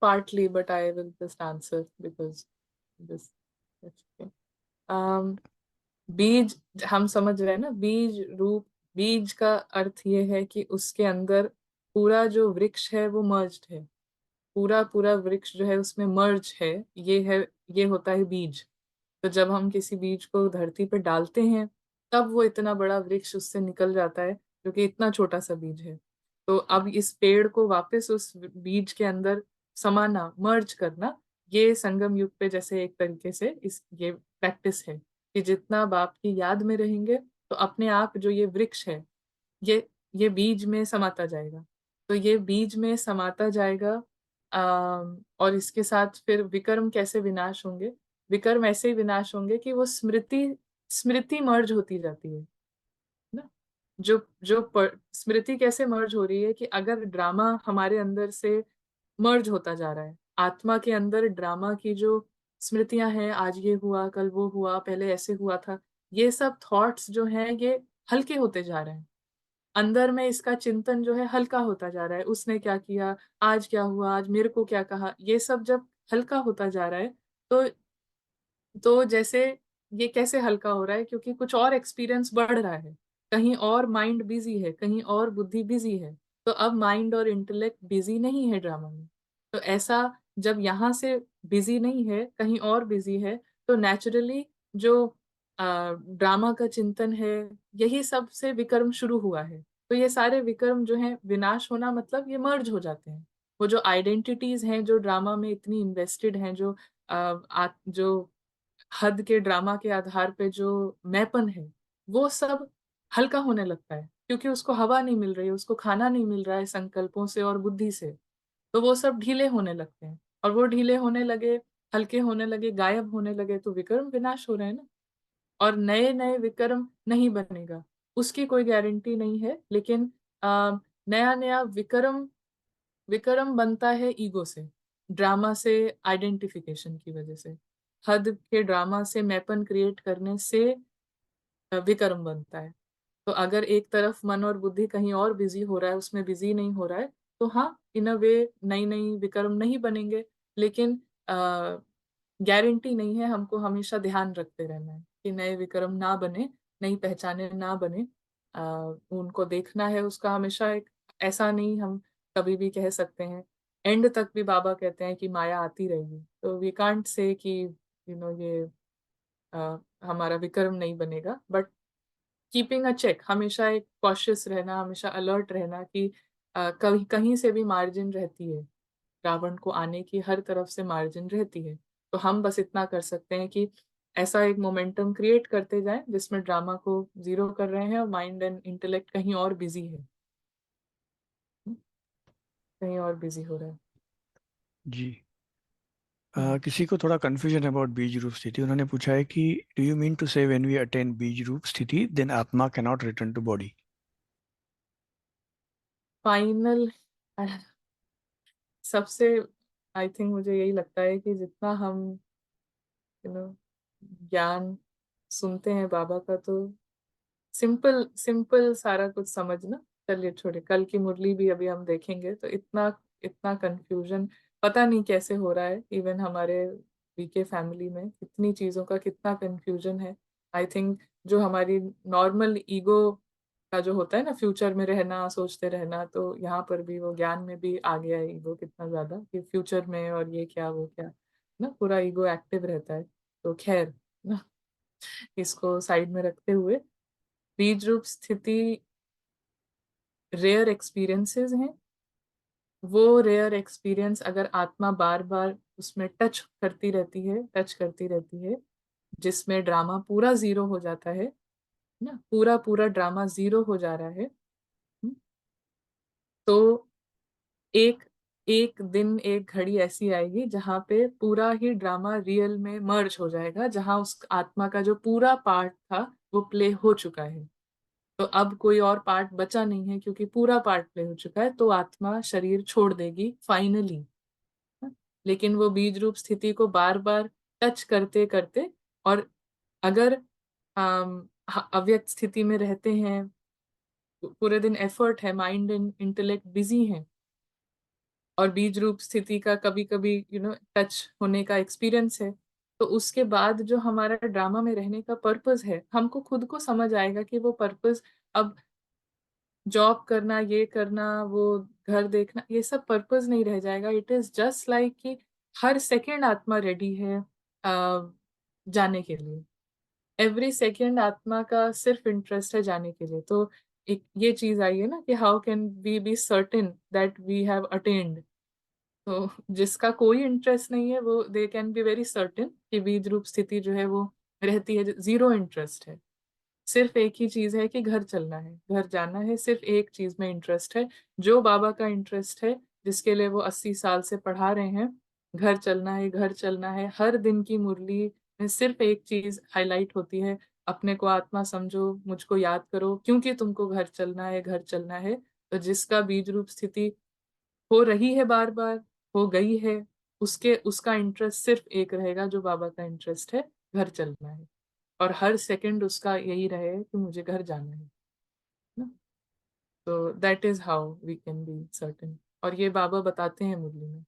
S2: Partly, but I will just answer because this. That's okay. बीज, हम समझ रहे हैं ना, बीज रूप। बीज का अर्थ ये है कि उसके अंदर पूरा जो वृक्ष है वो मर्ज्ड है, पूरा पूरा वृक्ष जो है उसमें मर्ज है। ये है, ये होता है बीज। तो जब हम किसी बीज को धरती पे डालते हैं, तब वो इतना बड़ा वृक्ष उससे निकल जाता है, जो कि इतना छोटा सा बीज है। तो अब इस पेड़ को वापस उस बीज के अंदर समाना, मर्ज करना, ये संगम युग पे जैसे एक तरीके से इस ये प्रैक्टिस है कि जितना बाप की याद में रहेंगे, तो अपने आप जो ये वृक्ष है, ये बीज में समाता जाएगा। तो ये बीज में समाता जाएगा। और इसके साथ फिर विकर्म कैसे विनाश होंगे? विकर्म ऐसे ही विनाश होंगे कि वो स्मृति स्मृति मर्ज होती जाती है ना। स्मृति कैसे मर्ज हो रही है कि अगर ड्रामा हमारे अंदर से मर्ज होता जा रहा है, आत्मा के अंदर ड्रामा की जो स्मृतियां हैं, आज ये हुआ, कल वो हुआ, पहले ऐसे हुआ था, ये सब थॉट्स जो हैं ये हल्के होते जा रहे हैं। अंदर में इसका चिंतन जो है हल्का होता जा रहा है, उसने क्या किया, आज क्या हुआ, आज मेरे को क्या कहा, ये सब जब हल्का होता जा रहा है, तो जैसे ये कैसे हल्का हो रहा है? क्योंकि कुछ और एक्सपीरियंस बढ़ रहा है, कहीं और माइंड बिजी है, कहीं और बुद्धि बिजी है। तो अब माइंड और इंटेलेक्ट बिजी नहीं है ड्रामा में। तो ऐसा जब यहाँ से बिजी नहीं है, कहीं और बिजी है, तो नेचुरली जो ड्रामा का चिंतन है, यही सब से विकर्म शुरू हुआ है। तो ये सारे विकर्म जो हैं, विनाश होना मतलब ये मर्ज हो जाते हैं। वो जो आइडेंटिटीज हैं जो ड्रामा में इतनी इन्वेस्टेड हैं, जो हद के ड्रामा के आधार पे जो मैपन है, वो सब हल्का होने लगता है, क्योंकि उसको हवा नहीं मिल रही है, उसको खाना नहीं मिल रहा है संकल्पों से और बुद्धि से। तो वो सब ढीले होने लगते हैं, और वो ढीले होने लगे, हल्के होने लगे, गायब होने लगे, तो विक्रम विनाश हो रहे हैं ना। और नए नए विक्रम नहीं बनेगा, उसकी कोई गारंटी नहीं है। लेकिन नया नया विक्रम विक्रम बनता है ईगो से, ड्रामा से, आइडेंटिफिकेशन की वजह से, हद के ड्रामा से मैपन क्रिएट करने से विक्रम बनता है। तो अगर एक तरफ मन और बुद्धि कहीं और बिजी हो रहा है, उसमें बिजी नहीं हो रहा है, तो हाँ, इन अ वे नई नई विक्रम नहीं बनेंगे। लेकिन गारंटी नहीं है, हमको हमेशा ध्यान रखते रहना है कि नए विक्रम ना बने, नई पहचाने ना बने। उनको देखना है, उसका हमेशा एक, ऐसा नहीं हम कभी भी कह सकते हैं। एंड तक भी बाबा कहते हैं कि माया आती रहेगी, तो वी कांट से कि ये हमारा विक्रम नहीं बनेगा। बट कीपिंग अ चेक, हमेशा एक कॉशियस रहना, हमेशा अलर्ट रहना कि कहीं कहीं से भी मार्जिन रहती है, रावण को आने की हर तरफ से मार्जिन रहती है। तो हम बस इतना कर सकते हैं कि ऐसा एक मोमेंटम क्रिएट करते जाएं जिसमें ड्रामा को जीरो कर रहे हैं और माइंड एंड इंटेलेक्ट कहीं और बिजी है, कहीं और बिजी हो रहा है।
S3: जी।
S2: हम्म।
S3: किसी को थोड़ा कंफ्यूजन है अबाउट बीज रूप स्थिति। उन्होंने पूछा है कि do you mean to say when we attain बीज रूप स्थिति देन आत्मा can not return to body?
S2: Final सबसे, आई थिंक मुझे यही लगता है कि जितना हम यू नो ज्ञान सुनते हैं बाबा का, तो सिंपल सिंपल सारा कुछ समझना। चलिए छोड़े, कल की मुरली भी अभी हम देखेंगे तो इतना इतना कंफ्यूजन पता नहीं कैसे हो रहा है। इवन हमारे वीके फैमिली में कितनी चीजों का कितना कंफ्यूजन है। आई थिंक जो हमारी नॉर्मल ईगो का जो होता है ना, फ्यूचर में रहना, सोचते रहना, तो यहाँ पर भी वो ज्ञान में भी आ गया है ईगो कितना ज्यादा, कि फ्यूचर में और ये क्या वो क्या, ना पूरा ईगो एक्टिव रहता है। तो खैर ना, इसको साइड में रखते हुए बीज रूप स्थिति रेयर एक्सपीरियंसेस हैं। वो रेयर एक्सपीरियंस अगर आत्मा बार बार उसमें टच करती रहती है, जिसमें ड्रामा पूरा जीरो हो जाता है ना, पूरा पूरा ड्रामा जीरो हो जा रहा है। हम्म, तो एक एक दिन एक घड़ी ऐसी आएगी जहां पे पूरा ही ड्रामा रियल में मर्ज हो जाएगा, जहां उस आत्मा का जो पूरा पार्ट था वो प्ले हो चुका है। तो अब कोई और पार्ट बचा नहीं है, क्योंकि पूरा पार्ट प्ले हो चुका है, तो आत्मा शरीर छोड़ देगी फाइनली। लेकिन वो बीज रूप स्थिति को बार बार टच करते करते, और अगर अव्यक्त स्थिति में रहते हैं, पूरे दिन एफर्ट है, माइंड एंड इंटेलेक्ट बिजी है, और बीज रूप स्थिति का कभी कभी टच होने का एक्सपीरियंस है, तो उसके बाद जो हमारा ड्रामा में रहने का पर्पस है, हमको खुद को समझ आएगा कि वो पर्पस अब जॉब करना, ये करना, वो घर देखना, ये सब पर्पस नहीं रह जाएगा। इट इज जस्ट लाइक कि हर सेकेंड आत्मा रेडी है जाने के लिए। एवरी सेकेंड आत्मा का सिर्फ इंटरेस्ट है जाने के लिए। तो एक ये चीज आई है ना कि how can we be certain that we have attend. तो जिसका कोई इंटरेस्ट नहीं है, वो they can be very certain कि बीज रूप स्थिति जो है वो रहती है, जीरो इंटरेस्ट है। सिर्फ एक ही चीज है कि घर चलना है, घर जाना है, सिर्फ एक चीज में इंटरेस्ट है, जो बाबा का इंटरेस्ट है, जिसके लिए वो 80 साल से पढ़ा रहे हैं। घर चलना है, घर चलना है। हर दिन की मुरली में सिर्फ एक चीज हाईलाइट होती है, अपने को आत्मा समझो, मुझको याद करो, क्योंकि तुमको घर चलना है, घर चलना है। तो जिसका बीज रूप स्थिति हो रही है, बार बार हो गई है, उसके उसका इंटरेस्ट सिर्फ एक रहेगा, जो बाबा का इंटरेस्ट है, घर चलना है। और हर सेकंड उसका यही रहे कि मुझे घर जाना है ना। तो that is how we can be certain. और ये बाबा बताते हैं मुरली में,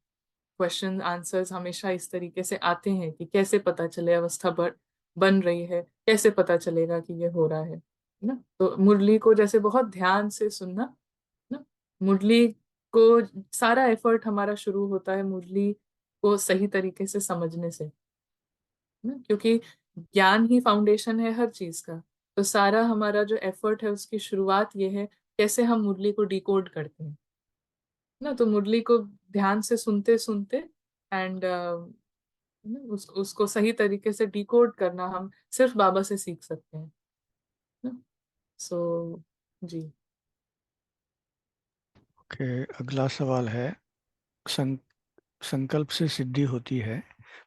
S2: क्वेश्चन आंसर्स हमेशा इस तरीके से आते हैं कि कैसे पता चले अवस्था बन रही है, कैसे पता चलेगा कि ये हो रहा है ना। तो मुरली को जैसे बहुत ध्यान से सुनना ना। मुरली को सारा एफर्ट हमारा शुरू होता है मुरली को सही तरीके से समझने से ना, क्योंकि ज्ञान ही फाउंडेशन है हर चीज का। तो सारा हमारा जो एफर्ट है उसकी शुरुआत ये है, कैसे हम मुरली को डिकोड करते हैं ना। तो मुरली को ध्यान से सुनते सुनते एंड उसको सही तरीके से डिकोड करना हम सिर्फ बाबा से सीख सकते हैं ना। सो जी।
S3: ओके, अगला सवाल है। सं, संकल्प से सिद्धि होती है,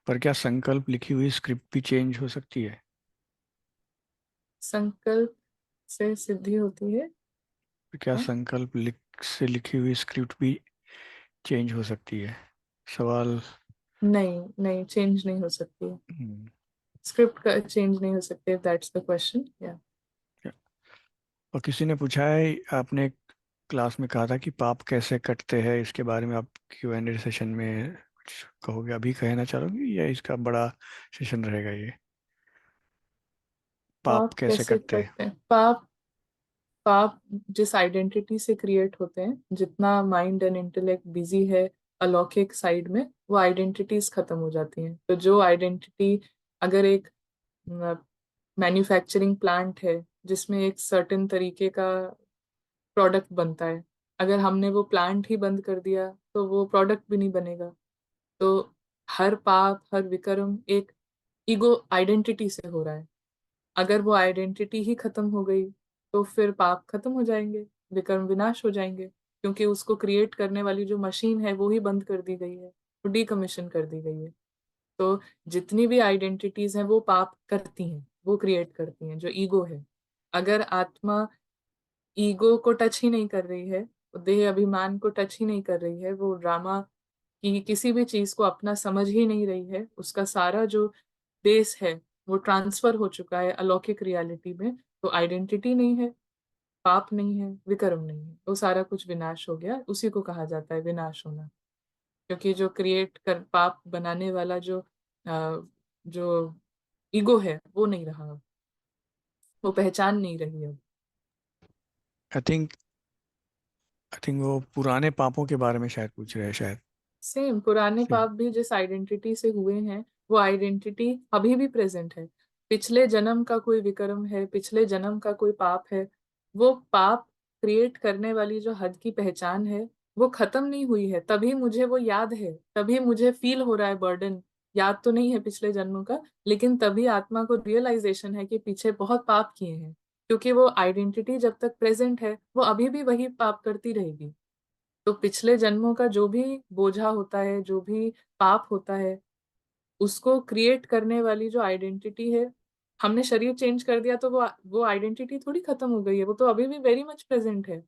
S3: पर क्या संकल्प लिखी हुई स्क्रिप्ट भी चेंज हो सकती है?
S2: संकल्प से सिद्धि होती है।
S3: क्या
S2: हाँ?
S3: संकल्प से लिखी हुई स्क्रिप्ट भी चेंज हो सकती है? सवाल।
S2: नहीं नहीं, चेंज नहीं हो सकती है।
S3: हम्म,
S2: स्क्रिप्ट का चेंज नहीं हो सकते, दैट्स द क्वेश्चन। या
S3: और किसी ने पूछा है, आपने क्लास में कहा था कि पाप कैसे कटते हैं, इसके बारे में आप Q&A सेशन में कुछ कहोगे? अभी कहना चाहोगे या इसका बड़ा सेशन रहेगा ये? पाप
S2: पाप
S3: कैसे
S2: कैसे
S3: कटते हैं?
S2: करते हैं? पाप पाप जिस आइडेंटिटी से क्रिएट होते हैं, जितना माइंड एंड इंटेलेक्ट बिजी है अलौकिक साइड में, वो आइडेंटिटीज खत्म हो जाती हैं। तो जो आइडेंटिटी, अगर एक मैन्युफैक्चरिंग प्लांट है जिसमें एक सर्टेन तरीके का प्रोडक्ट बनता है, अगर हमने वो प्लांट ही बंद कर दिया तो वो प्रोडक्ट भी नहीं बनेगा। तो हर पाप, हर विकर्म एक ईगो आइडेंटिटी से हो रहा है। अगर वो आइडेंटिटी ही खत्म हो गई तो फिर पाप खत्म हो जाएंगे, विकर्म विनाश हो जाएंगे, क्योंकि उसको क्रिएट करने वाली जो मशीन है वो ही बंद कर दी गई है, वो डीकमीशन कर दी गई है। तो जितनी भी आइडेंटिटीज हैं वो पाप करती हैं, वो क्रिएट करती हैं, जो ईगो है। अगर आत्मा ईगो को टच ही नहीं कर रही है, वो देह अभिमान को टच ही नहीं कर रही है, वो ड्रामा की किसी भी चीज को अपना समझ ही नहीं रही है, उसका सारा जो बेस है वो ट्रांसफर हो चुका है अलौकिक रियलिटी में, तो आइडेंटिटी नहीं है, पाप नहीं है, विकर्म नहीं है, वो सारा कुछ विनाश हो गया। उसी को कहा जाता है विनाश होना। क्योंकि जो क्रिएट कर पाप बनाने वाला जो ईगो है वो नहीं रहा अब, वो पहचान नहीं रही अब।
S3: आई थिंक वो पुराने पापों के बारे में शायद पूछ रहे हैं शायद।
S2: सेम पुराने
S3: See,
S2: पाप भी जिस आइडेंटिटी से हुए हैं वो आइडेंटिटी अभी भी प्रेजेंट है। पिछले जन्म का कोई विकर्म है, पिछले जन्म का कोई पाप है, वो पाप क्रिएट करने वाली जो हद की पहचान है वो खत्म नहीं हुई है, तभी मुझे वो याद है, तभी मुझे फील हो रहा है बर्डन। याद तो नहीं है पिछले जन्मों का, लेकिन तभी आत्मा को रियलाइजेशन है कि पीछे बहुत पाप किए हैं, क्योंकि वो आइडेंटिटी जब तक प्रेजेंट है वो अभी भी वही पाप करती रहेगी। तो पिछले जन्मों का जो भी बोझा होता है, जो भी पाप होता है, उसको क्रिएट करने वाली जो आइडेंटिटी है, हमने शरीर चेंज कर दिया तो वो आइडेंटिटी थोड़ी खत्म हो गई है, वो तो अभी भी वेरी मच प्रेजेंट है।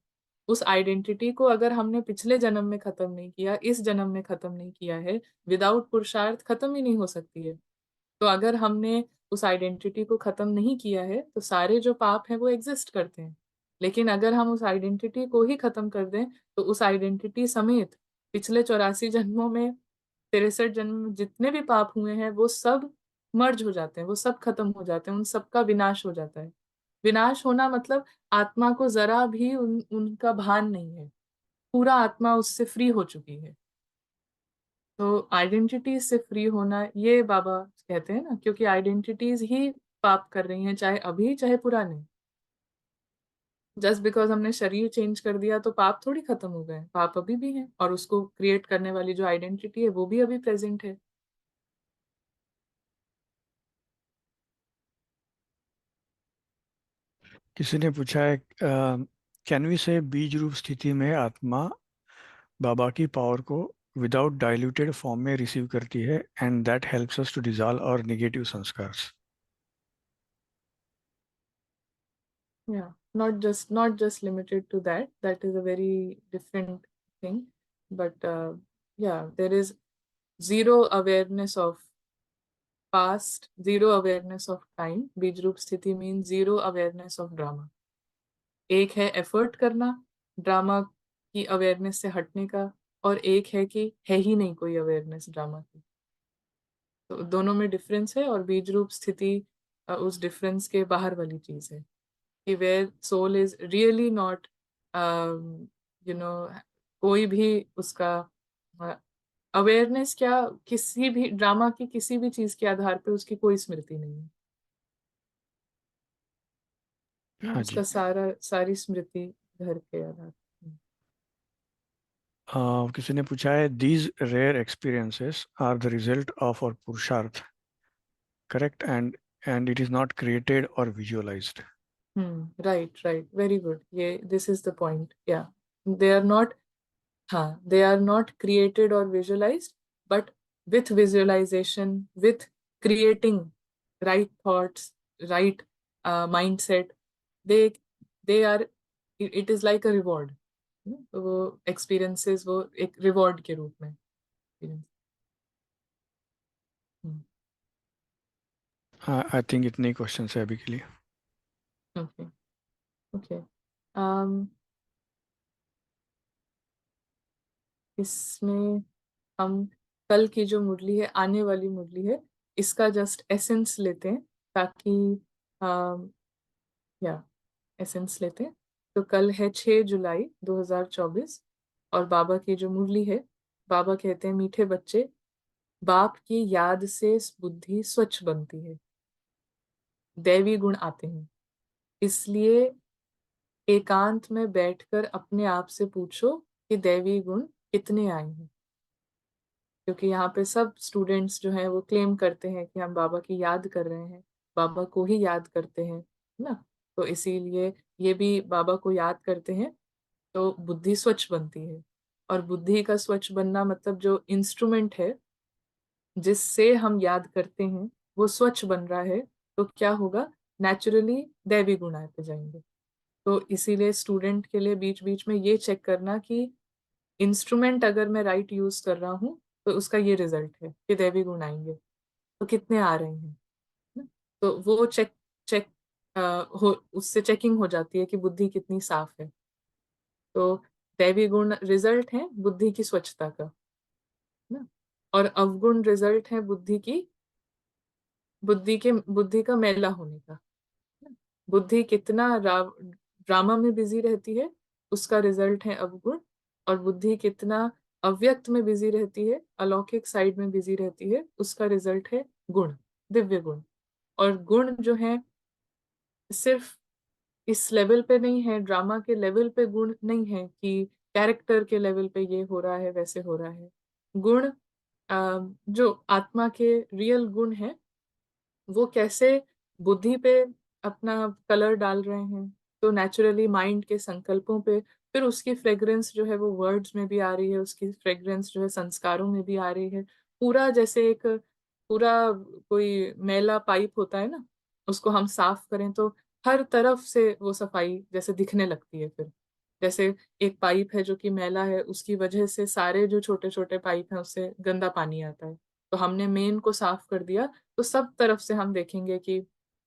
S2: उस आइडेंटिटी को अगर हमने पिछले जन्म में खत्म नहीं किया, इस जन्म में खत्म नहीं किया है, विदाउट पुरुषार्थ खत्म ही नहीं हो सकती है। तो अगर हमने उस आइडेंटिटी को खत्म नहीं किया है तो सारे जो पाप हैं वो एग्जिस्ट करते हैं। लेकिन अगर हम उस आइडेंटिटी को ही खत्म कर दें तो उस आइडेंटिटी समेत पिछले 84 जन्मों में, 63 जन्म में जितने भी पाप हुए हैं वो सब मर्ज हो जाते हैं, वो सब खत्म हो जाते हैं, उन सबका विनाश हो जाता है। विनाश होना मतलब आत्मा को जरा भी उनका भान नहीं है, पूरा आत्मा उससे फ्री हो चुकी है। तो आइडेंटिटी से फ्री होना ये बाबा कहते हैं ना, क्योंकि आइडेंटिटीज ही पाप कर रही हैं, चाहे अभी चाहे पुराने। जस्ट बिकॉज हमने शरीर चेंज कर दिया तो पाप थोड़ी खत्म हो गए, पाप अभी भी हैं और उसको क्रिएट करने वाली जो आइडेंटिटी है वो भी अभी प्रेजेंट है।
S3: किसी ने पूछा है कैन वी से बीज रूप स्थिति में आत्मा बाबा की पावर को विदाउट डाइल्यूटेड फॉर्म में रिसीव करती है and that helps us to dissolve और नेगेटिव संस्कार।
S2: Yeah, not just limited to that. That is a very different thing. But yeah, there is zero awareness of past, zero awareness of time. बीज रूप स्थिति means zero awareness of drama. एक है effort करना drama की awareness से हटने का, और एक है कि है ही नहीं कोई अवेयरनेस ड्रामा की। तो दोनों में डिफरेंस है, और बीज रूप स्थिति उस डिफरेंस के बाहर वाली चीज है कि where soul is really not, you know, कोई भी उसका अवेयरनेस क्या, किसी भी ड्रामा की किसी भी चीज के आधार पे उसकी कोई स्मृति नहीं है।
S3: हाँ
S2: उसका
S3: जी।
S2: सारी स्मृति घर के आधार पे।
S3: किसी ने पूछा है these rare experiences are the result of और पुरुषार्थ correct and it is not created और विजुअलाइज्ड।
S2: राइट, वेरी गुड, ये दिस इज द पॉइंट, या दे आर नॉट, हाँ, they are not created or visualized, but with visualization, with creating right thoughts, right mindset, they they are, it is like a reward। तो वो experiences वो एक reward के रूप में experience।
S3: I think इतने ही question है अभी के लिए।
S2: ओके ओके, इसमें हम कल की जो मुरली है, आने वाली मुरली है, इसका जस्ट एसेंस लेते हैं, ताकि या एसेंस लेते हैं। तो कल है 6 जुलाई 2024, और बाबा की जो मुरली है, बाबा कहते हैं मीठे बच्चे, बाप की याद से बुद्धि स्वच्छ बनती है, दैवी गुण आते हैं, इसलिए एकांत में बैठकर अपने आप से पूछो कि दैवी गुण कितने आए हैं। क्योंकि यहाँ पे सब स्टूडेंट्स जो हैं वो क्लेम करते हैं कि हम बाबा की याद कर रहे हैं, बाबा को ही याद करते हैं, है ना। तो इसीलिए ये भी बाबा को याद करते हैं तो बुद्धि स्वच्छ बनती है। और बुद्धि का स्वच्छ बनना मतलब जो इंस्ट्रूमेंट है जिससे हम याद करते हैं वो स्वच्छ बन रहा है, तो क्या होगा, नेचुरली दैवी गुण आते जाएंगे। तो इसीलिए स्टूडेंट के लिए बीच बीच में ये चेक करना कि इंस्ट्रूमेंट अगर मैं राइट यूज कर रहा हूँ तो उसका ये रिजल्ट है कि दैवी गुण आएंगे, तो कितने आ रहे हैं ना? तो वो चेक चेक हो, उससे चेकिंग हो जाती है कि बुद्धि कितनी साफ है। तो दैवी गुण रिजल्ट है बुद्धि की स्वच्छता का, ना। और अवगुण रिजल्ट है बुद्धि का मैला होने का। बुद्धि कितना ड्रामा में बिजी रहती है उसका रिजल्ट है अवगुण। और बुद्धि कितना अव्यक्त में बिजी रहती है, अलौकिक साइड में बिजी रहती है, उसका रिजल्ट है गुण, दिव्य गुण। और गुण जो है सिर्फ इस लेवल पे नहीं है, ड्रामा के लेवल पे गुण नहीं है कि कैरेक्टर के लेवल पे ये हो रहा है वैसे हो रहा है। गुण जो आत्मा के रियल गुण है वो कैसे बुद्धि पे अपना कलर डाल रहे हैं, तो नेचुरली माइंड के संकल्पों पे फिर उसकी फ्रेग्रेंस जो है वो वर्ड्स में भी आ रही है, उसकी फ्रेग्रेंस जो है संस्कारों में भी आ रही है। पूरा जैसे एक पूरा कोई मैला पाइप होता है ना, उसको हम साफ करें तो हर तरफ से वो सफाई जैसे दिखने लगती है। फिर जैसे एक पाइप है जो कि मैला है, उसकी वजह से सारे जो छोटे छोटे पाइप हैं उससे गंदा पानी आता है। तो हमने मेन को साफ कर दिया तो सब तरफ से हम देखेंगे कि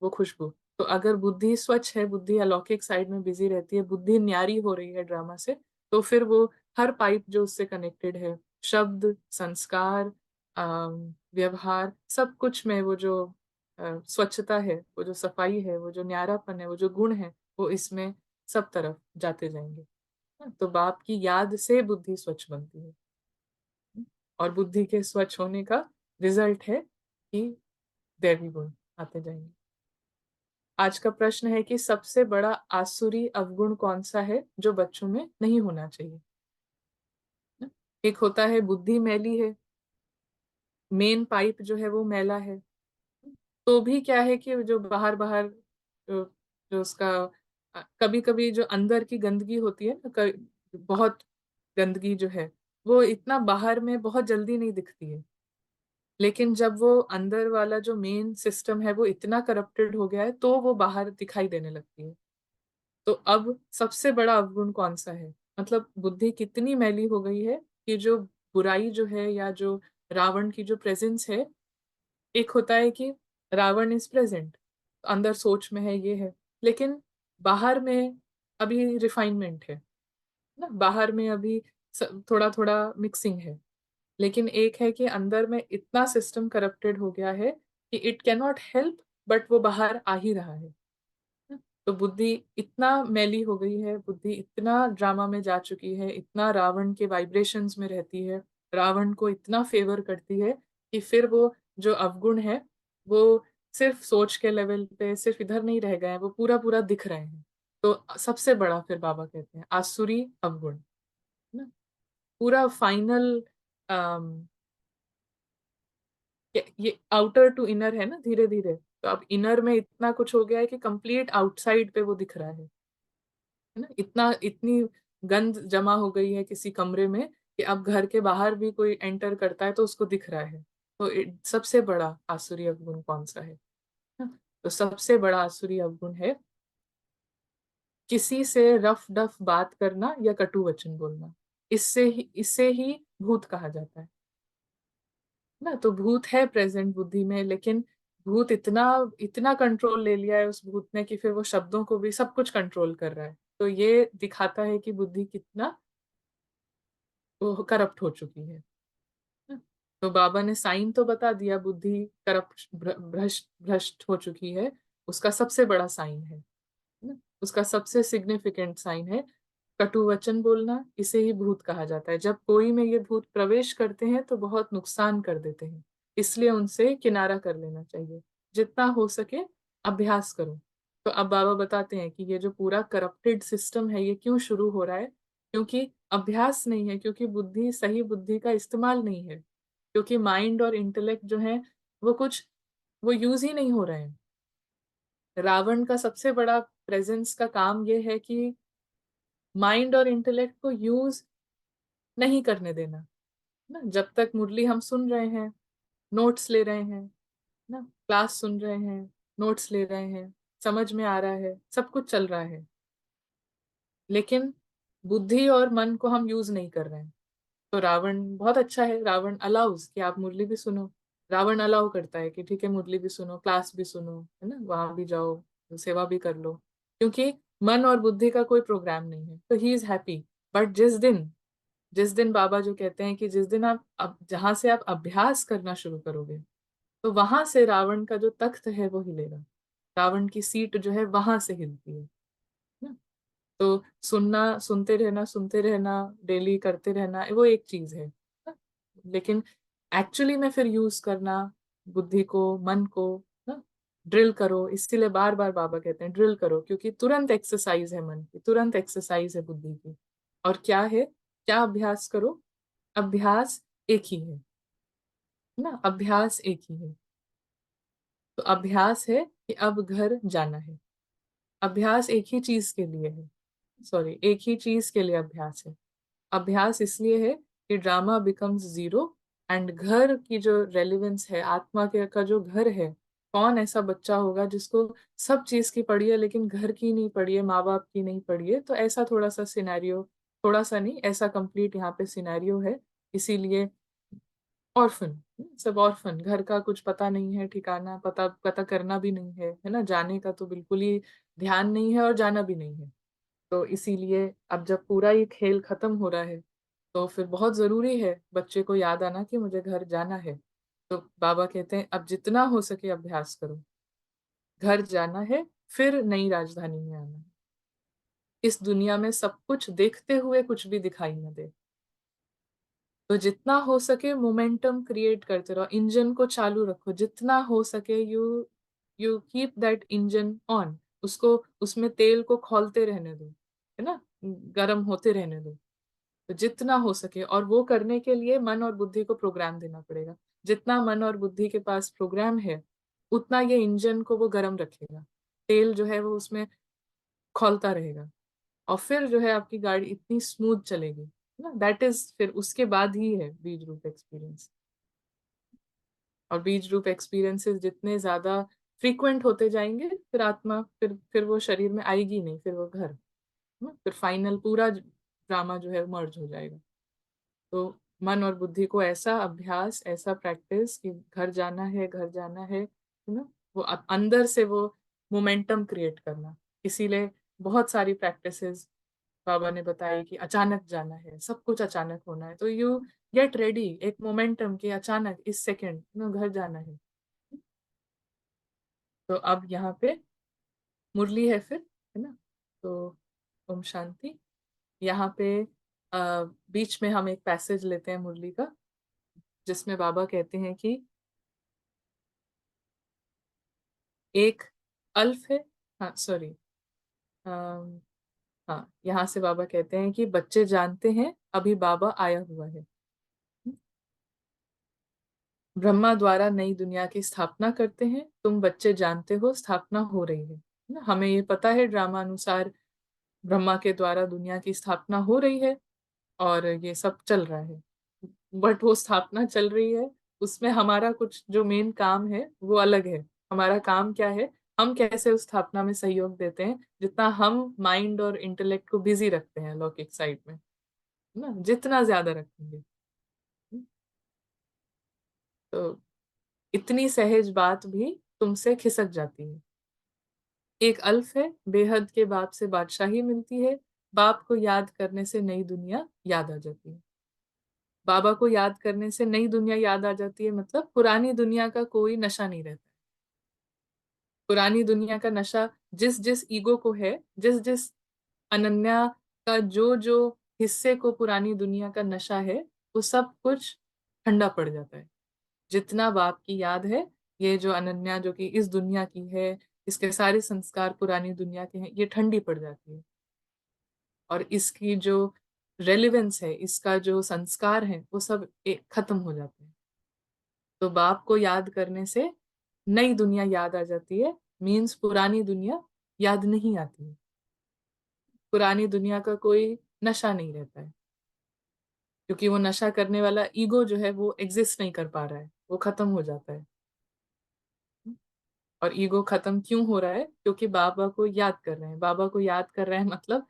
S2: वो खुशबू। तो अगर बुद्धि स्वच्छ है, बुद्धि अलौकिक साइड में बिजी रहती है, बुद्धि न्यारी हो रही है ड्रामा से, तो फिर वो हर पाइप जो उससे कनेक्टेड है, शब्द, संस्कार, व्यवहार, सब कुछ में वो जो स्वच्छता है, वो जो सफाई है, वो जो न्यारापन है, वो जो गुण है, वो इसमें सब तरफ जाते जाएंगे। तो बाप की याद से बुद्धि स्वच्छ बनती है। और बुद्धि के स्वच्छ होने का रिजल्ट है कि दैवी गुण आते जाएंगे। आज का प्रश्न है कि सबसे बड़ा आसुरी अवगुण कौन सा है जो बच्चों में नहीं होना चाहिए। एक होता है बुद्धि मैली है, मेन पाइप जो है वो मैला है। तो भी क्या है कि जो बाहर बाहर जो उसका कभी कभी जो अंदर की गंदगी होती है ना, बहुत गंदगी जो है वो इतना बाहर में बहुत जल्दी नहीं दिखती है। लेकिन जब वो अंदर वाला जो मेन सिस्टम है वो इतना करप्टेड हो गया है तो वो बाहर दिखाई देने लगती है। तो अब सबसे बड़ा अवगुण कौन सा है, मतलब बुद्धि कितनी मैली हो गई है कि जो बुराई जो है या जो रावण की जो प्रेजेंस है, एक होता है कि रावण इज प्रेजेंट, अंदर सोच में है ये है, लेकिन बाहर में अभी रिफाइनमेंट है ना, बाहर में अभी थोड़ा थोड़ा मिक्सिंग है। लेकिन एक है कि अंदर में इतना सिस्टम करप्टेड हो गया है कि it can not help, but वो बाहर आ ही रहा है। तो बुद्धि इतना मैली हो गई है, बुद्धि इतना ड्रामा में जा चुकी है, इतना रावण के वाइब्रेशंस में रहती है, रावण को इतना फेवर करती है कि फिर वो जो अवगुण है वो सिर्फ सोच के लेवल पे सिर्फ इधर नहीं रह गए हैं, वो पूरा पूरा दिख रहे हैं। तो सबसे बड़ा फिर बाबा कहते हैं आसुरी अवगुण ना, पूरा फाइनल। ये आउटर टू इनर है ना, धीरे धीरे तो अब इनर में इतना कुछ हो गया है कि कंप्लीट आउटसाइड पे वो दिख रहा है ना। इतना इतनी गंद जमा हो गई है किसी कमरे में कि अब घर के बाहर भी कोई एंटर करता है तो उसको दिख रहा है। तो सबसे बड़ा आसुरी अवगुण कौन सा है ना? तो सबसे बड़ा आसुरी अवगुण है किसी से रफ डफ बात करना या कटु वचन बोलना। इससे ही भूत कहा जाता है ना। तो भूत है प्रेजेंट बुद्धि में, लेकिन भूत इतना इतना कंट्रोल ले लिया है उस भूत ने कि फिर वो शब्दों को भी सब कुछ कंट्रोल कर रहा है। तो ये दिखाता है कि बुद्धि कितना वो करप्ट हो चुकी है। तो बाबा ने साइन तो बता दिया, बुद्धि करप्ट भ्रष्ट भ्रष्ट हो चुकी है। उसका सबसे बड़ा साइन है ना, उसका सबसे सिग्निफिकेंट साइन है कटु वचन बोलना। इसे ही भूत कहा जाता है। जब कोई में ये भूत प्रवेश करते हैं तो बहुत नुकसान कर देते हैं, इसलिए उनसे किनारा कर लेना चाहिए। जितना हो सके अभ्यास करो। तो अब बाबा बताते हैं कि ये जो पूरा करप्टेड सिस्टम है ये क्यों शुरू हो रहा है, क्योंकि अभ्यास नहीं है, क्योंकि बुद्धि सही बुद्धि का इस्तेमाल नहीं है, क्योंकि माइंड और इंटेलेक्ट जो है वो यूज ही नहीं हो रहे हैं। रावण का सबसे बड़ा प्रेजेंस का काम ये है कि माइंड और इंटेलेक्ट को यूज नहीं करने देना ना। जब तक मुरली हम सुन रहे हैं, नोट्स ले रहे हैं ना, क्लास सुन रहे हैं, नोट्स ले रहे हैं, समझ में आ रहा है, सब कुछ चल रहा है, लेकिन बुद्धि और मन को हम यूज नहीं कर रहे हैं। तो रावण बहुत अच्छा है, रावण अलाउज कि आप मुरली भी सुनो। रावण अलाउ करता है कि ठीक है मुरली भी सुनो, क्लास भी सुनो, है ना, वहां भी जाओ, सेवा भी कर लो, क्योंकि मन और बुद्धि का कोई प्रोग्राम नहीं है, तो ही इज हैप्पी। बट जिस दिन बाबा जो कहते हैं कि जिस दिन आप अब जहां से आप अभ्यास करना शुरू करोगे, तो वहां से रावण का जो तख्त है वो हिलेगा। रावण की सीट जो है वहां से हिलती है ना। तो सुनते रहना, डेली करते रहना, वो एक चीज है ना? लेकिन एक्चुअली में फिर यूज करना बुद्धि को, मन को ना, ड्रिल करो। इसीलिए बार बार बाबा कहते हैं ड्रिल करो, क्योंकि तुरंत एक्सरसाइज है मन की, तुरंत एक्सरसाइज है बुद्धि की। और क्या है, क्या अभ्यास करो? अभ्यास एक ही है ना, अभ्यास एक ही है। तो अभ्यास है कि अब घर जाना है। अभ्यास एक ही चीज के लिए है, सॉरी, एक ही चीज के लिए अभ्यास है। अभ्यास इसलिए है कि ड्रामा बिकम्स जीरो, एंड घर की जो रेलिवेंस है, आत्मा के का जो घर है, कौन ऐसा बच्चा होगा जिसको सब चीज की पड़ी है लेकिन घर की नहीं पड़ी है, माँ बाप की नहीं पड़ी है? तो ऐसा थोड़ा सा सिनेरियो, थोड़ा सा नहीं, ऐसा कंप्लीट यहाँ पे सिनेरियो है। इसीलिए ऑर्फन, सब ऑर्फन, घर का कुछ पता नहीं है, ठिकाना पता पता करना भी नहीं है ना, जाने का तो बिल्कुल ही ध्यान नहीं है और जाना भी नहीं है। तो इसीलिए अब जब पूरा ये खेल खत्म हो रहा है, तो फिर बहुत जरूरी है बच्चे को याद आना कि मुझे घर जाना है। तो बाबा कहते हैं अब जितना हो सके अभ्यास करो, घर जाना है, फिर नई राजधानी में आना है। इस दुनिया में सब कुछ देखते हुए कुछ भी दिखाई न दे। तो जितना हो सके मोमेंटम क्रिएट करते रहो, इंजन को चालू रखो जितना हो सके। You you keep that engine on, उसको, उसमें तेल को खौलते रहने दो, है ना, गर्म होते रहने दो। तो जितना हो सके, और वो करने के लिए मन और बुद्धि को प्रोग्राम देना पड़ेगा। जितना मन और बुद्धि के पास प्रोग्राम है, उतना ये इंजन को वो गर्म रखेगा, तेल जो है वो उसमें खौलता रहेगा, और फिर जो है आपकी गाड़ी इतनी स्मूथ चलेगी ना। दैट इज, फिर उसके बाद ही है बीज रूप एक्सपीरियंस। और बीज रूप एक्सपीरियंसेस जितने ज्यादा फ्रीक्वेंट होते जाएंगे, फिर आत्मा फिर वो शरीर में आएगी नहीं, फिर वो घर ना, फिर फाइनल पूरा ड्रामा जो है मर्ज हो जाएगा। तो मन और बुद्धि को ऐसा अभ्यास, ऐसा प्रैक्टिस कि घर जाना है, घर जाना है ना, वो अंदर से वो मोमेंटम क्रिएट करना। इसीलिए बहुत सारी प्रैक्टिसेस बाबा ने बताई कि अचानक जाना है, सब कुछ अचानक होना है, तो यू गेट रेडी, एक मोमेंटम कि अचानक इस सेकंड में घर जाना है। तो अब यहाँ पे मुरली है फिर, है ना। तो ओम शांति। यहाँ पे बीच में हम एक पैसेज लेते हैं मुरली का, जिसमें बाबा कहते हैं कि एक अल्फ है, हाँ सॉरी, हाँ, यहाँ से बाबा कहते हैं कि बच्चे जानते हैं अभी बाबा आया हुआ है। ब्रह्मा द्वारा नई दुनिया की स्थापना करते हैं, तुम बच्चे जानते हो स्थापना हो रही है ना। हमें ये पता है ड्रामा अनुसार ब्रह्मा के द्वारा दुनिया की स्थापना हो रही है, और ये सब चल रहा है। बट वो स्थापना चल रही है, उसमें हमारा कुछ जो मेन काम है वो अलग है। हमारा काम क्या है, हम कैसे उस स्थापना में सहयोग देते हैं, जितना हम माइंड और इंटेलेक्ट को बिजी रखते हैं लौकिक साइड में, है ना, जितना ज्यादा रखेंगे। तो इतनी सहज बात भी तुमसे खिसक जाती है। एक अल्फ है, बेहद के बाप से बादशाही मिलती है, बाप को याद करने से नई दुनिया याद आ जाती है। बाबा को याद करने से नई दुनिया याद आ जाती है, मतलब पुरानी दुनिया का कोई नशा नहीं रहता। पुरानी दुनिया का नशा जिस जिस ईगो को है, जिस जिस अनन्या का जो जो हिस्से को पुरानी दुनिया का नशा है, वो सब कुछ ठंडा पड़ जाता है। जितना बाप की याद है, ये जो अनन्या जो कि इस दुनिया की है, इसके सारे संस्कार पुरानी दुनिया के हैं, ये ठंडी पड़ जाती है। और इसकी जो रेलिवेंस है, इसका जो संस्कार है, वो सब खत्म हो जाते हैं। तो बाप को याद करने से नई दुनिया याद आ जाती है, मीन्स पुरानी दुनिया याद नहीं आती है। पुरानी दुनिया का कोई नशा नहीं रहता है, क्योंकि वो नशा करने वाला ईगो जो है वो एग्जिस्ट नहीं कर पा रहा है, वो खत्म हो जाता है। और ईगो खत्म क्यों हो रहा है? क्योंकि बाबा को याद कर रहे हैं। बाबा को याद कर रहे हैं मतलब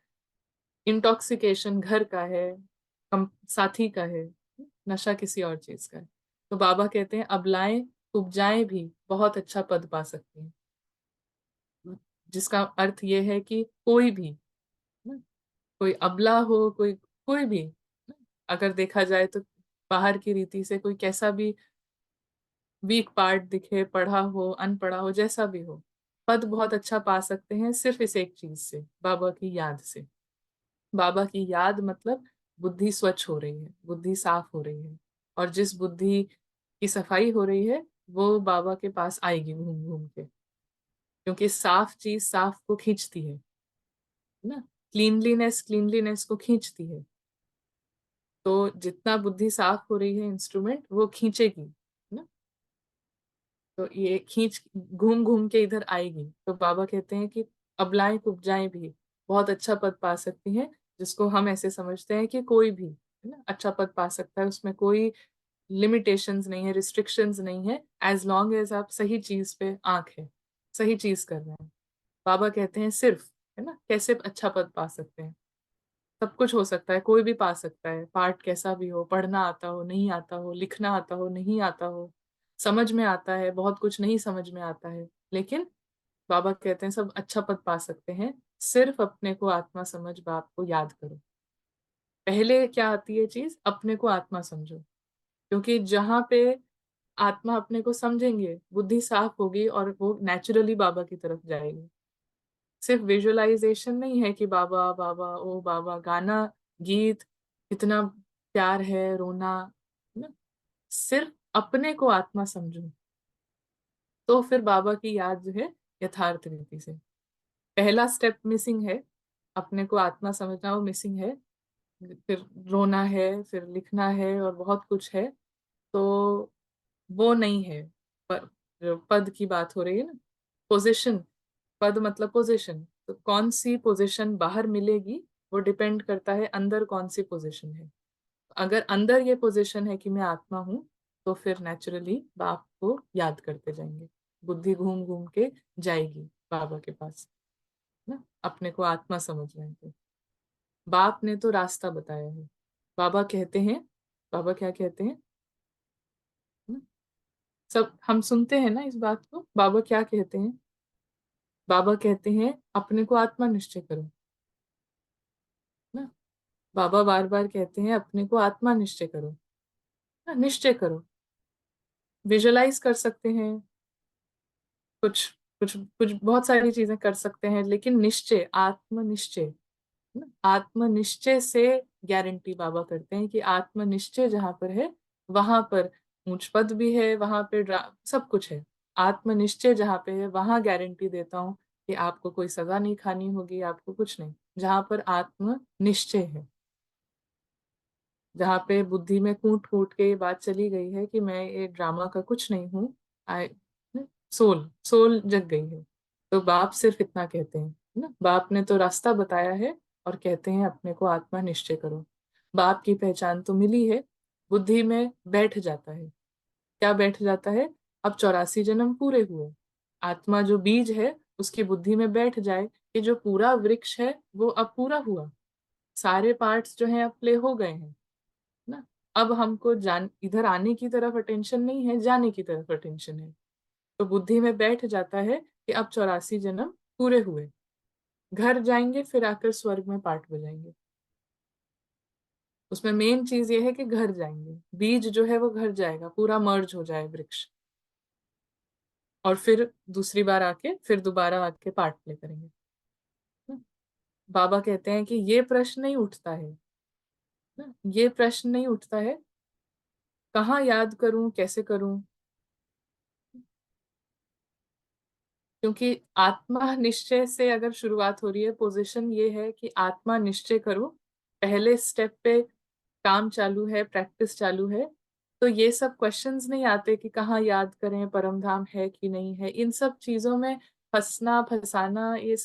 S2: इंटॉक्सिकेशन घर का है, हम साथी का है, नशा किसी और चीज का है। तो बाबा कहते हैं अबलाएं उपजाएं भी बहुत अच्छा पद पा सकती हैं, जिसका अर्थ ये है कि कोई भी, ना, कोई अबला हो, कोई कोई भी, ना, अगर देखा जाए तो बाहर की रीति से कोई कैसा भी वीक पार्ट दिखे, पढ़ा हो अनपढ़ा हो जैसा भी हो, पद बहुत अच्छा पा सकते हैं सिर्फ इस एक चीज से, बाबा की याद से। बाबा की याद मतलब बुद्धि स्वच्छ हो रही है, बुद्धि साफ हो रही है। और जिस बुद्धि की सफाई हो रही है वो बाबा के पास आएगी घूम घूम के, क्योंकि साफ चीज साफ को खींचती है ना, क्लीनलीनेस क्लीनलीनेस को खींचती है। तो जितना बुद्धि साफ हो रही है इंस्ट्रूमेंट वो खींचेगी ना, तो ये खींच घूम घूम के इधर आएगी। तो बाबा कहते हैं कि अबलाएं कुब्जाएं भी बहुत अच्छा पद पा सकती हैं, जिसको हम ऐसे समझते हैं कि कोई भी है ना अच्छा पद पा सकता है, उसमें कोई लिमिटेशंस नहीं है, रिस्ट्रिक्शंस नहीं है, एज लॉन्ग एज आप सही चीज पे आंख है, सही चीज कर रहे हैं। बाबा कहते हैं सिर्फ, है ना, कैसे अच्छा पद पा सकते हैं? सब कुछ हो सकता है, कोई भी पा सकता है, पार्ट कैसा भी हो, पढ़ना आता हो नहीं आता हो, लिखना आता हो नहीं आता हो, समझ में आता है बहुत कुछ नहीं समझ में आता है, लेकिन बाबा कहते हैं सब अच्छा पद पा सकते हैं, सिर्फ अपने को आत्मा समझ बाप को याद करो। पहले क्या आती है चीज? अपने को आत्मा समझो, क्योंकि जहां पे आत्मा अपने को समझेंगे बुद्धि साफ होगी और वो नेचुरली बाबा की तरफ जाएगी। सिर्फ विजुअलाइजेशन नहीं है कि बाबा बाबा ओ बाबा, गाना गीत कितना प्यार है, रोना, है ना, सिर्फ अपने को आत्मा समझो तो फिर बाबा की याद जो है यथार्थ रीति से, पहला स्टेप मिसिंग है, अपने को आत्मा समझना वो मिसिंग है, फिर रोना है, फिर लिखना है और बहुत कुछ है, तो वो नहीं है। पर जो पद की बात हो रही है ना, पोजीशन, पद मतलब पोजीशन, तो कौन सी पोजीशन बाहर मिलेगी वो डिपेंड करता है अंदर कौन सी पोजीशन है। अगर अंदर ये पोजीशन है कि मैं आत्मा हूँ, तो फिर नेचुरली बाप को याद करते जाएंगे, बुद्धि घूम घूम के जाएगी बाबा के पास ना, अपने को आत्मा समझ रहे हैं तो। बाप ने तो रास्ता बताया है। बाबा कहते हैं, बाबा क्या कहते हैं ना? सब हम सुनते हैं ना इस बात को, बाबा क्या कहते हैं? बाबा कहते हैं अपने को आत्मा निश्चय करो ना, बाबा बार बार कहते हैं अपने को आत्मा निश्चय करो ना, निश्चय करो। विजुअलाइज कर सकते हैं, कुछ कुछ कुछ बहुत सारी चीजें कर सकते हैं, लेकिन निश्चय, आत्मनिश्चय ना, आत्मनिश्चय से गारंटी बाबा करते हैं कि आत्मनिश्चय जहां पर है वहां पर ऊंच पद भी है, वहां पे सब कुछ है। आत्मनिश्चय जहां पे है वहां गारंटी देता हूँ कि आपको कोई सजा नहीं खानी होगी, आपको कुछ नहीं, जहां पर आत्मनिश्चय है। जहाँ पे बुद्धि में कूट कूट के ये बात चली गई है कि मैं ये ड्रामा का कुछ नहीं हूँ, आई, सोल सोल जग गई है। तो बाप सिर्फ इतना कहते हैं ना, बाप ने तो रास्ता बताया है और कहते हैं अपने को आत्मा निश्चय करो। बाप की पहचान तो मिली है, बुद्धि में बैठ जाता है। क्या बैठ जाता है? अब 84 जन्म पूरे हुए, आत्मा जो बीज है उसकी बुद्धि में बैठ जाए कि जो पूरा वृक्ष है वो अब पूरा हुआ, सारे पार्ट्स जो हैं अब प्ले हो गए हैं ना। अब हमको जान इधर आने की तरफ अटेंशन नहीं है, जाने की तरफ अटेंशन है। तो बुद्धि में बैठ जाता है कि अब 84 जन्म पूरे हुए, घर जाएंगे फिर आकर स्वर्ग में पाठ बजाएंगे। उसमें मेन चीज ये है कि घर जाएंगे, बीज जो है वो घर जाएगा, पूरा मर्ज हो जाए वृक्ष, और फिर दूसरी बार आके फिर दोबारा आके पाठ प्ले करेंगे ना। बाबा कहते हैं कि ये प्रश्न नहीं उठता है ना, ये प्रश्न नहीं उठता है कहाँ याद करूं, कैसे करूं, क्योंकि आत्मा निश्चय से अगर शुरुआत हो रही है, पोजीशन ये है कि आत्मा निश्चय करो, पहले स्टेप पे काम चालू है, प्रैक्टिस चालू है, तो ये सब क्वेश्चंस नहीं आते कि कहाँ याद करें, परम धाम है कि नहीं है। इन सब चीजों में फंसना फंसाना, ये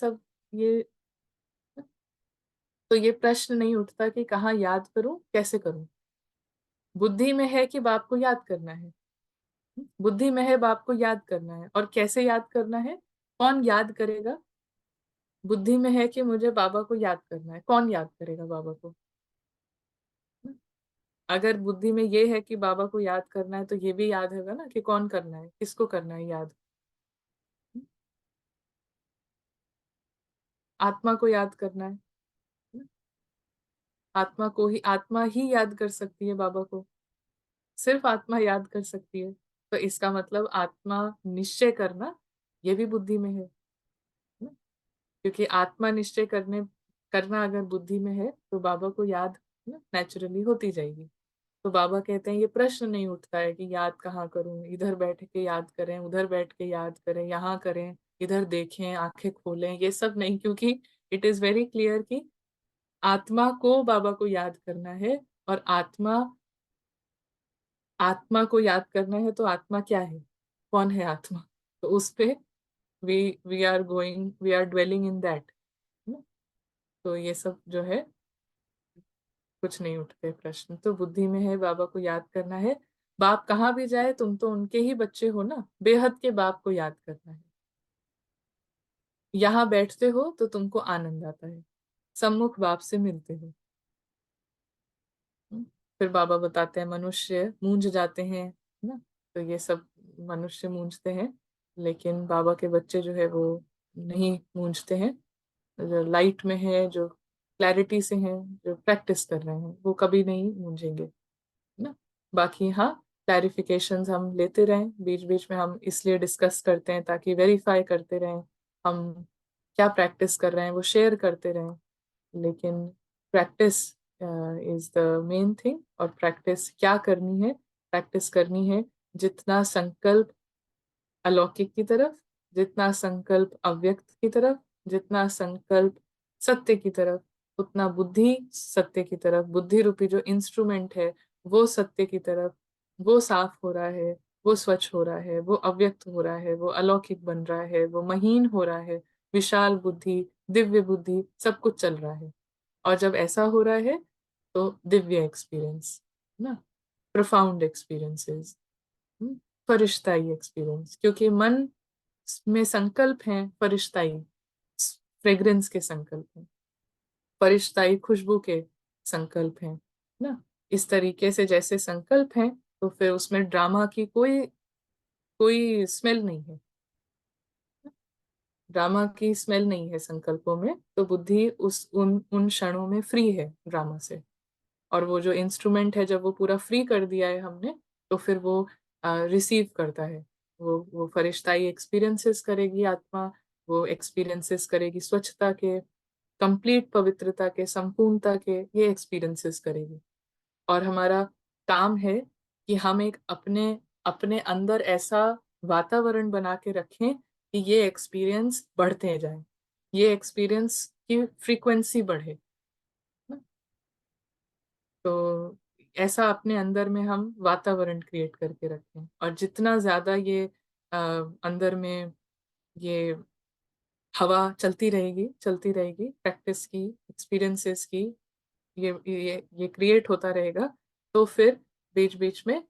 S2: तो ये प्रश्न नहीं उठता कि कहाँ याद करूं, कैसे करूं। बुद्धि में है कि बाप को याद करना है, बुद्धि में है बाप को याद करना है, और कैसे याद करना है, कौन याद करेगा। बुद्धि में है कि मुझे बाबा को याद करना है, कौन याद करेगा बाबा को। अगर बुद्धि में ये है कि बाबा को याद करना है, तो ये भी याद होगा ना कि कौन करना है, किसको करना है याद। आत्मा को याद करना है, आत्मा ही याद कर सकती है बाबा को, सिर्फ आत्मा याद कर सकती है। तो इसका मतलब आत्मा निश्चय करना, ये भी बुद्धि में है ना? क्योंकि आत्मा निश्चय करना अगर बुद्धि में है, तो बाबा को याद नेचुरली होती जाएगी। तो बाबा कहते हैं ये प्रश्न नहीं उठता है कि याद कहाँ करूं, इधर बैठ के याद करें, उधर बैठ के याद करें, यहाँ करें, इधर देखें, आंखें खोलें, ये सब नहीं। क्योंकि इट इज वेरी क्लियर कि आत्मा को बाबा को याद करना है, और आत्मा को याद करना है। तो आत्मा क्या है, कौन है आत्मा, तो उस पे we we are dwelling in that. तो ये सब जो है कुछ नहीं उठते प्रश्न। तो बुद्धि में है बाबा को याद करना है। बाप कहाँ भी जाए, तुम तो उनके ही बच्चे हो ना, बेहद के बाप को याद करना है। यहाँ बैठते हो तो तुमको आनंद आता है, सम्मुख बाप से मिलते हो। फिर बाबा बताते हैं मनुष्य मूंझ जाते हैं ना। तो ये सब मनुष्य मूंझते हैं, लेकिन बाबा के बच्चे जो है वो नहीं मूंझते हैं। जो लाइट में है, जो क्लैरिटी से हैं, जो प्रैक्टिस कर रहे हैं, वो कभी नहीं मूंझेंगे ना। बाकी हाँ, क्लैरिफिकेशंस हम लेते रहें बीच बीच में, हम इसलिए डिस्कस करते हैं ताकि वेरीफाई करते रहें हम क्या प्रैक्टिस कर रहे हैं, वो शेयर करते रहें। लेकिन practice is the main thing. और प्रैक्टिस क्या करनी है, प्रैक्टिस करनी है जितना संकल्प अलौकिक की तरफ, जितना संकल्प अव्यक्त की तरफ, जितना संकल्प सत्य की तरफ, उतना बुद्धि सत्य की तरफ, बुद्धि रूपी जो इंस्ट्रूमेंट है वो सत्य की तरफ, वो साफ हो रहा है, वो स्वच्छ हो रहा है, वो अव्यक्त हो रहा है, वो अलौकिक बन रहा है, वो महीन हो रहा है, विशाल बुद्धि, दिव्य बुद्धि, सब कुछ चल रहा है। और जब ऐसा हो रहा है तो दिव्य एक्सपीरियंस ना, प्रोफाउंड एक्सपीरियंसेस, फरिश्ताई एक्सपीरियंस। क्योंकि मन में संकल्प हैं फरिश्ताई, फ्रेग्रेंस के संकल्प हैं, फरिश्ताई खुशबू के संकल्प हैं ना। इस तरीके से जैसे संकल्प हैं, तो फिर उसमें ड्रामा की कोई कोई स्मेल नहीं है, ड्रामा की स्मेल नहीं है संकल्पों में। तो बुद्धि उस उन उन क्षणों में फ्री है ड्रामा से। और वो जो इंस्ट्रूमेंट है, जब वो पूरा फ्री कर दिया है हमने, तो फिर वो रिसीव करता है। वो फरिश्ताई एक्सपीरियंसेस करेगी आत्मा, वो एक्सपीरियंसेस करेगी स्वच्छता के, कंप्लीट पवित्रता के, संपूर्णता के, ये एक्सपीरियंसेस करेगी। और हमारा काम है कि हम एक अपने अपने अंदर ऐसा वातावरण बना के रखें कि ये एक्सपीरियंस बढ़ते जाए, ये एक्सपीरियंस की फ्रीक्वेंसी बढ़े। तो ऐसा अपने अंदर में हम वातावरण क्रिएट करके रखें। और जितना ज्यादा ये अंदर में ये हवा चलती रहेगी प्रैक्टिस की, एक्सपीरियंसेस की, ये क्रिएट होता रहेगा। तो फिर बीच बीच में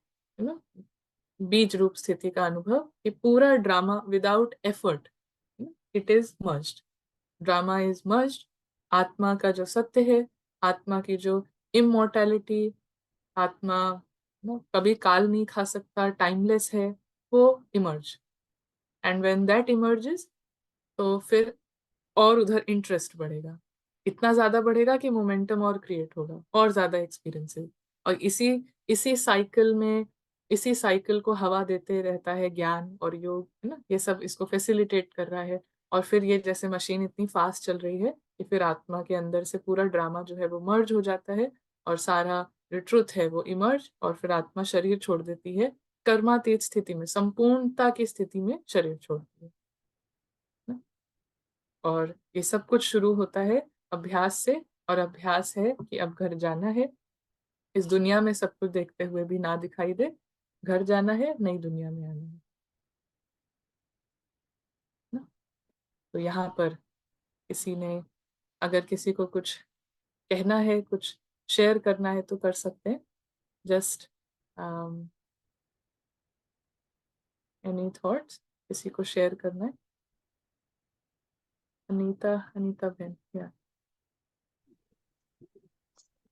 S2: बीज रूप स्थिति का अनुभव, कि पूरा drama without effort, it is merged, drama is merged. आत्मा का जो सत्य है, आत्मा की जो इमोर्टैलिटी, आत्मा कभी काल नहीं खा सकता, टाइमलेस है, वो emerge. And when that emerges, तो फिर और उधर इंटरेस्ट बढ़ेगा, इतना ज्यादा बढ़ेगा कि मोमेंटम और क्रिएट होगा, और ज्यादा एक्सपीरियंसेस। और इसी साइकिल में, इसी साइकिल को हवा देते रहता है ज्ञान और योग, है ना। ये सब इसको फैसिलिटेट कर रहा है। और फिर ये जैसे मशीन इतनी फास्ट चल रही है कि फिर आत्मा के अंदर से पूरा ड्रामा जो है वो मर्ज हो जाता है, और सारा जो ट्रुथ है वो इमर्ज, और फिर आत्मा शरीर छोड़ देती है, कर्मातीत स्थिति में, संपूर्णता की स्थिति में शरीर छोड़ती है ना। और ये सब कुछ शुरू होता है अभ्यास से। और अभ्यास है कि अब घर जाना है, इस दुनिया में सब कुछ देखते हुए भी ना दिखाई दे, घर जाना है, नई दुनिया में आना है ना। तो यहाँ पर किसी ने, अगर किसी को कुछ कहना है, कुछ शेयर करना है तो कर सकते हैं। जस्ट एनी थॉट्स, किसी को शेयर करना है? अनीता, अनीता बहन, या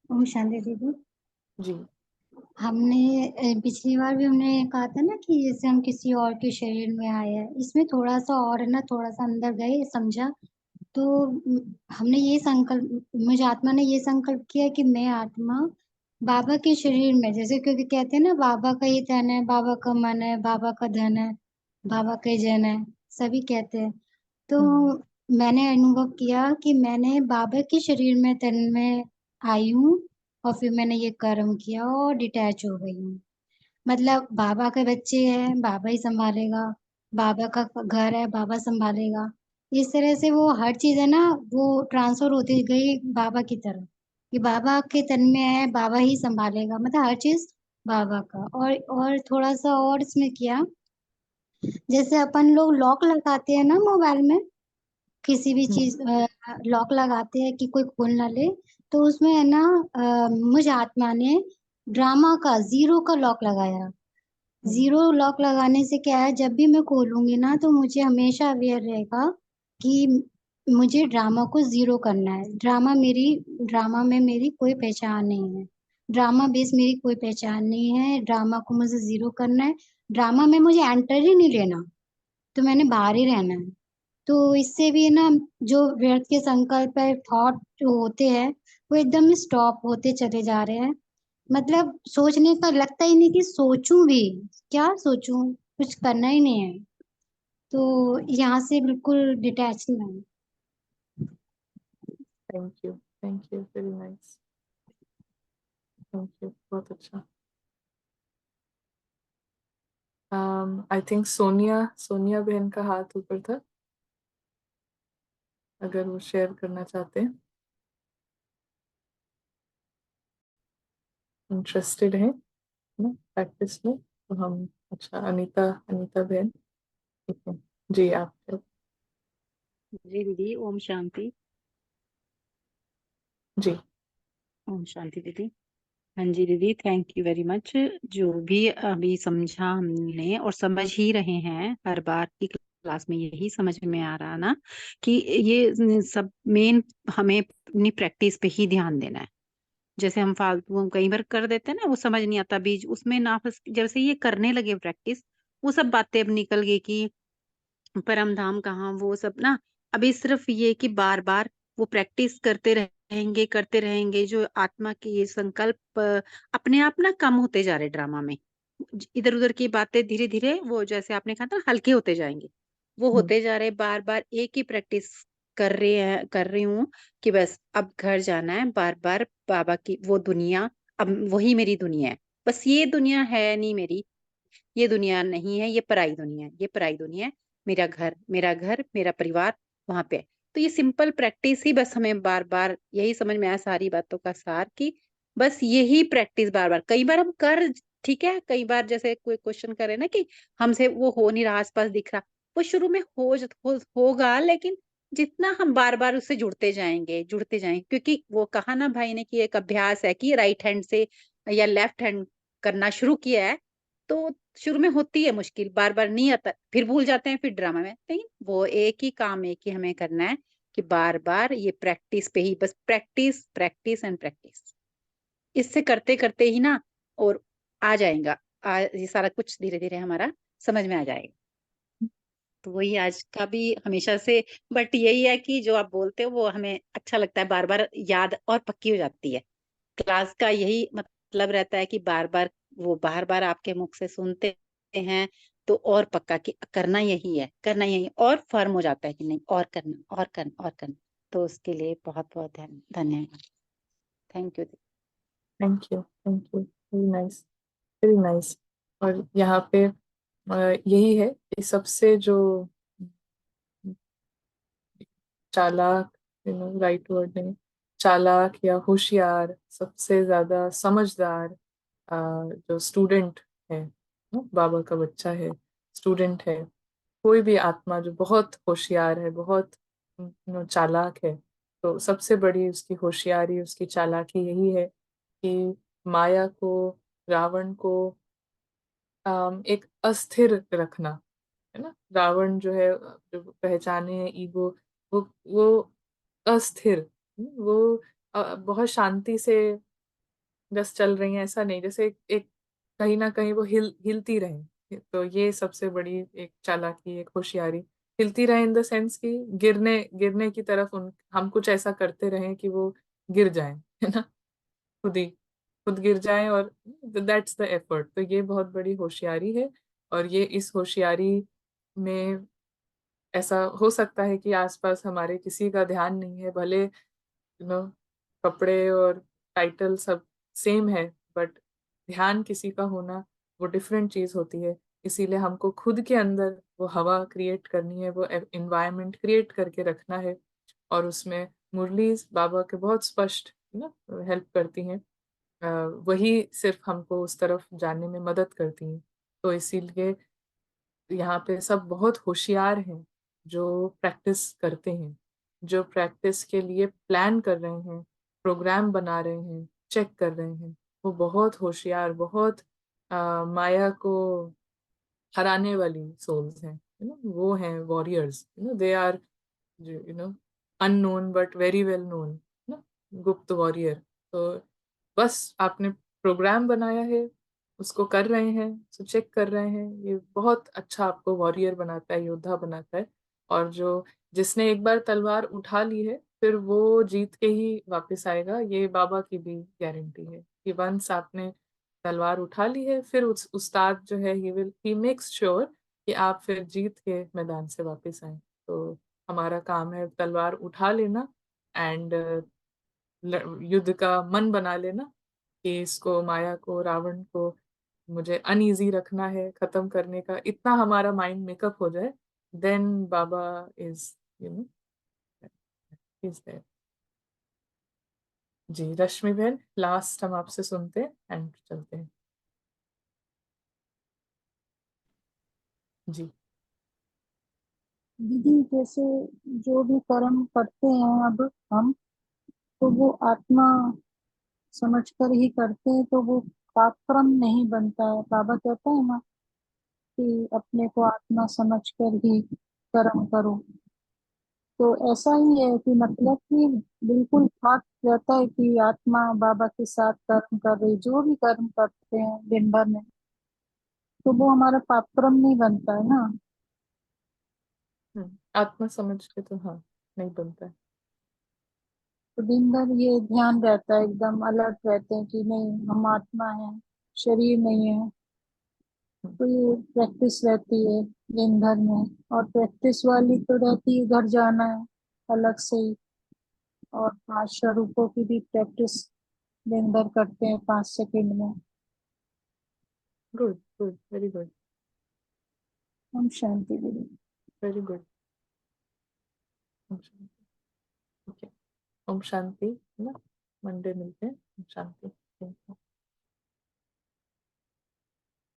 S4: ओम शांति दीदी।
S2: जी।
S4: हमने पिछली बार भी हमने कहा था ना कि जैसे हम किसी और के शरीर में आए हैं, इसमें थोड़ा सा और है ना, थोड़ा सा अंदर गए समझा तो हमने ये संकल्प, मुझे आत्मा ने ये संकल्प किया कि मैं आत्मा बाबा के शरीर में, जैसे क्योंकि कहते हैं ना बाबा का ही तन है, बाबा का मन है, बाबा का धन है, बाबा का ही जन है, सभी कहते हैं। तो मैंने अनुभव किया कि मैंने बाबा के शरीर में तन में आई हूँ और फिर मैंने ये कर्म किया और डिटैच हो गई हूँ। मतलब बाबा के बच्चे हैं, बाबा ही संभालेगा, बाबा का घर है, बाबा संभालेगा। इस तरह से वो हर चीज है ना, वो ट्रांसफर होती गई बाबा की तरफ, कि बाबा के तन में है, बाबा ही संभालेगा, मतलब हर चीज बाबा का। और थोड़ा सा और इसमें किया, जैसे अपन लोग लॉक लगाते हैं ना मोबाइल में, किसी भी चीज लॉक लगाते हैं कि कोई खोल ना ले, तो उसमें है ना मुझ आत्मा ने ड्रामा का जीरो का लॉक लगाया। जीरो लॉक लगाने से क्या है, जब भी मैं खोलूंगी ना तो मुझे हमेशा अवेयर रहेगा कि मुझे ड्रामा को जीरो करना है। ड्रामा में मेरी कोई पहचान नहीं है, ड्रामा बेस मेरी कोई पहचान नहीं है, ड्रामा को मुझे जीरो करना है। ड्रामा में मुझे एंटर ही नहीं लेना, तो मैंने बाहर ही रहना है। तो इससे भी ना जो व्यर्थ के संकल्प है, थॉट जो होते हैं, वो एकदम स्टॉप होते चले जा रहे हैं। मतलब सोचने का लगता ही नहीं कि सोचूं भी, क्या सोचूं, कुछ करना ही नहीं है। तो यहाँ से बिल्कुल डिटैच नहीं है।
S2: Thank you, thank you, very nice, thank you, बहुत अच्छा। आई थिंक सोनिया, सोनिया बहन का हाथ ऊपर था, अगर वो शेयर करना चाहते हैं, इंटरेस्टेड है ना प्रैक्टिस में, तो हम, अच्छा अनीता, अनीता बहन, ठीक है जी, आप
S5: जी दीदी, ओम शांति।
S2: जी।
S5: ओम शांति दीदी। हाँ जी दीदी, थैंक यू वेरी मच। जो भी अभी समझा हमने और समझ ही रहे हैं, हर बार की क्लास में यही समझ में आ रहा ना कि ये सब मेन हमें अपनी प्रैक्टिस पे ही ध्यान देना है। जैसे हम फालतू हम कई बार कर देते हैं ना, वो समझ नहीं आता बीज उसमें ना फंस, जैसे ये करने लगे प्रैक्टिस, वो सब बातें अब निकल गई कि परम धाम कहाँ, वो सब ना। अभी सिर्फ ये कि बार बार वो प्रैक्टिस करते रहेंगे, जो आत्मा के ये संकल्प अपने आप ना कम होते जा रहे ड्रामा में। इधर उधर की बातें धीरे धीरे वो, जैसे आपने कहा था, हल्के होते जाएंगे। वो होते जा रहे, बार बार एक ही प्रैक्टिस कर रही हूँ कि बस अब घर जाना है, बार बार बाबा की वो दुनिया, अब वही मेरी दुनिया है। बस ये दुनिया है नहीं मेरी, ये दुनिया नहीं है, ये पराई दुनिया है, ये पराई दुनिया है। मेरा घर मेरा परिवार वहां पे है। तो ये सिंपल प्रैक्टिस ही बस हमें बार बार, यही समझ में आया सारी बातों का सार कि बस यही प्रैक्टिस बार बार, कई बार हम कर, ठीक है, कई बार जैसे कोई क्वेश्चन करे ना कि हमसे वो हो नहीं रहा, आसपास दिख रहा, वो शुरू में होगा, लेकिन जितना हम बार बार उससे जुड़ते जाएंगे, क्योंकि वो कहा ना भाई ने कि एक अभ्यास है कि राइट हैंड से या लेफ्ट हैंड करना शुरू किया है, तो शुरू में होती है मुश्किल, बार बार नहीं आता, फिर भूल जाते हैं, फिर ड्रामा में, लेकिन वो एक ही हमें करना है कि बार बार ये प्रैक्टिस पे ही, बस प्रैक्टिस प्रैक्टिस एंड प्रैक्टिस, इससे करते करते ही ना, और आ जाएगा, ये सारा कुछ धीरे धीरे हमारा समझ में आ जाएगा। तो वही आज का भी हमेशा से, बट यही है कि जो आप बोलते हो वो हमें अच्छा लगता है, बार बार याद और पक्की हो जाती है। क्लास का यही मतलब रहता है कि बार बार आपके मुख से सुनते हैं, तो और पक्का कि करना यही है, और फर्म हो जाता है कि नहीं, और करना और करना और करना। तो उसके लिए बहुत बहुत धन्यवाद। Thank you.
S2: Thank you, thank you, very nice, very nice. और यहाँ पे यही है कि सबसे जो चालाक, राइट वर्ड नहीं, चालाक या होशियार, सबसे ज्यादा समझदार जो स्टूडेंट है, बाबा का बच्चा है, स्टूडेंट है, कोई भी आत्मा जो बहुत होशियार है, बहुत चालाक है, तो सबसे बड़ी उसकी होशियारी, उसकी चालाकी यही है कि माया को, रावण को एक अस्थिर रखना, है ना। रावण जो है, जो पहचाने है ईगो, वो अस्थिर, वो बहुत शांति से बस चल रही हैं, ऐसा नहीं, जैसे एक कहीं ना कहीं वो हिलती रहे। तो ये सबसे बड़ी एक चालाकी, एक होशियारी, हिलती रहे इन द सेंस कि गिरने गिरने की तरफ उन हम कुछ ऐसा करते रहें कि वो गिर जाएं, है ना, खुद गिर जाएं, और दैट्स द एफर्ट। तो ये बहुत बड़ी होशियारी है। और ये इस होशियारी में ऐसा हो सकता है कि आसपास हमारे किसी का ध्यान नहीं है, भले कपड़े और टाइटल सब सेम है, बट ध्यान किसी का होना वो डिफरेंट चीज होती है। इसीलिए हमको खुद के अंदर वो हवा क्रिएट करनी है, वो एनवायरनमेंट क्रिएट करके रखना है। और उसमें मुरली बाबा के बहुत स्पष्ट ना हेल्प करती हैं। वही सिर्फ हमको उस तरफ जाने में मदद करती हैं। तो इसीलिए यहाँ पे सब बहुत होशियार हैं, जो प्रैक्टिस करते हैं, जो प्रैक्टिस के लिए प्लान कर रहे हैं, प्रोग्राम बना रहे हैं, चेक कर रहे हैं। वो बहुत होशियार, बहुत माया को हराने वाली सोल्स हैं, वो हैं warriors, they are, unknown but very well known, ना, गुप्त वॉरियर। तो बस आपने प्रोग्राम बनाया है, उसको कर रहे हैं, उसको चेक कर रहे हैं, ये बहुत अच्छा आपको वॉरियर बनाता है, योद्धा बनाता है। और जो जिसने एक बार तलवार उठा ली है, फिर वो जीत के ही वापस आएगा, ये बाबा की भी गारंटी है कि वंस आपने तलवार उठा ली है, फिर उस्ताद जो है ही मेक्स श्योर कि आप फिर जीत के मैदान से वापस आए। तो हमारा काम है तलवार उठा लेना एंड युद्ध का मन बना लेना कि इसको, माया को, रावण को मुझे अनईजी रखना है, खत्म करने का इतना हमारा माइंड मेकअप हो जाए, then Baba is, you know is there. जी रश्मि बहन, लास्ट हम आपसे सुनते हैं एंड चलते हैं। जी।
S6: दीदी, जैसे जो भी कर्म करते हैं अब हम, तो वो आत्मा समझकर ही करते हैं, तो वो पाप कर्म नहीं बनता है। बाबा कहता है ना कि अपने को आत्मा समझकर ही कर्म करो। तो ऐसा ही है कि मतलब कि बिल्कुल साफ रहता है कि आत्मा बाबा के साथ कर्म कर रही, जो भी कर्म करते हैं दिन भर में, तो वो हमारा पाप कर्म नहीं बनता है ना।
S2: आत्मा समझ के तो हाँ, नहीं बनता है।
S6: तो दिन भर ये ध्यान रहता है, एकदम अलर्ट रहते हैं कि नहीं, हम आत्मा है, शरीर नहीं है।
S2: हम्म,
S6: तो ये प्रैक्टिस रहती है दिन भर में। और प्रैक्टिस वाली तो रहती है घर जाना है अलग से ही। और 5 स्वरूपों की भी प्रैक्टिस दिन भर करते हैं 5 सेकंड में।
S2: गुड गुड, वेरी गुड,
S6: हम शांति दीदी।
S2: Very good. Okay, Om Shanti, है ना, मंडे मिलते हैं। ओम शांति। Thank you.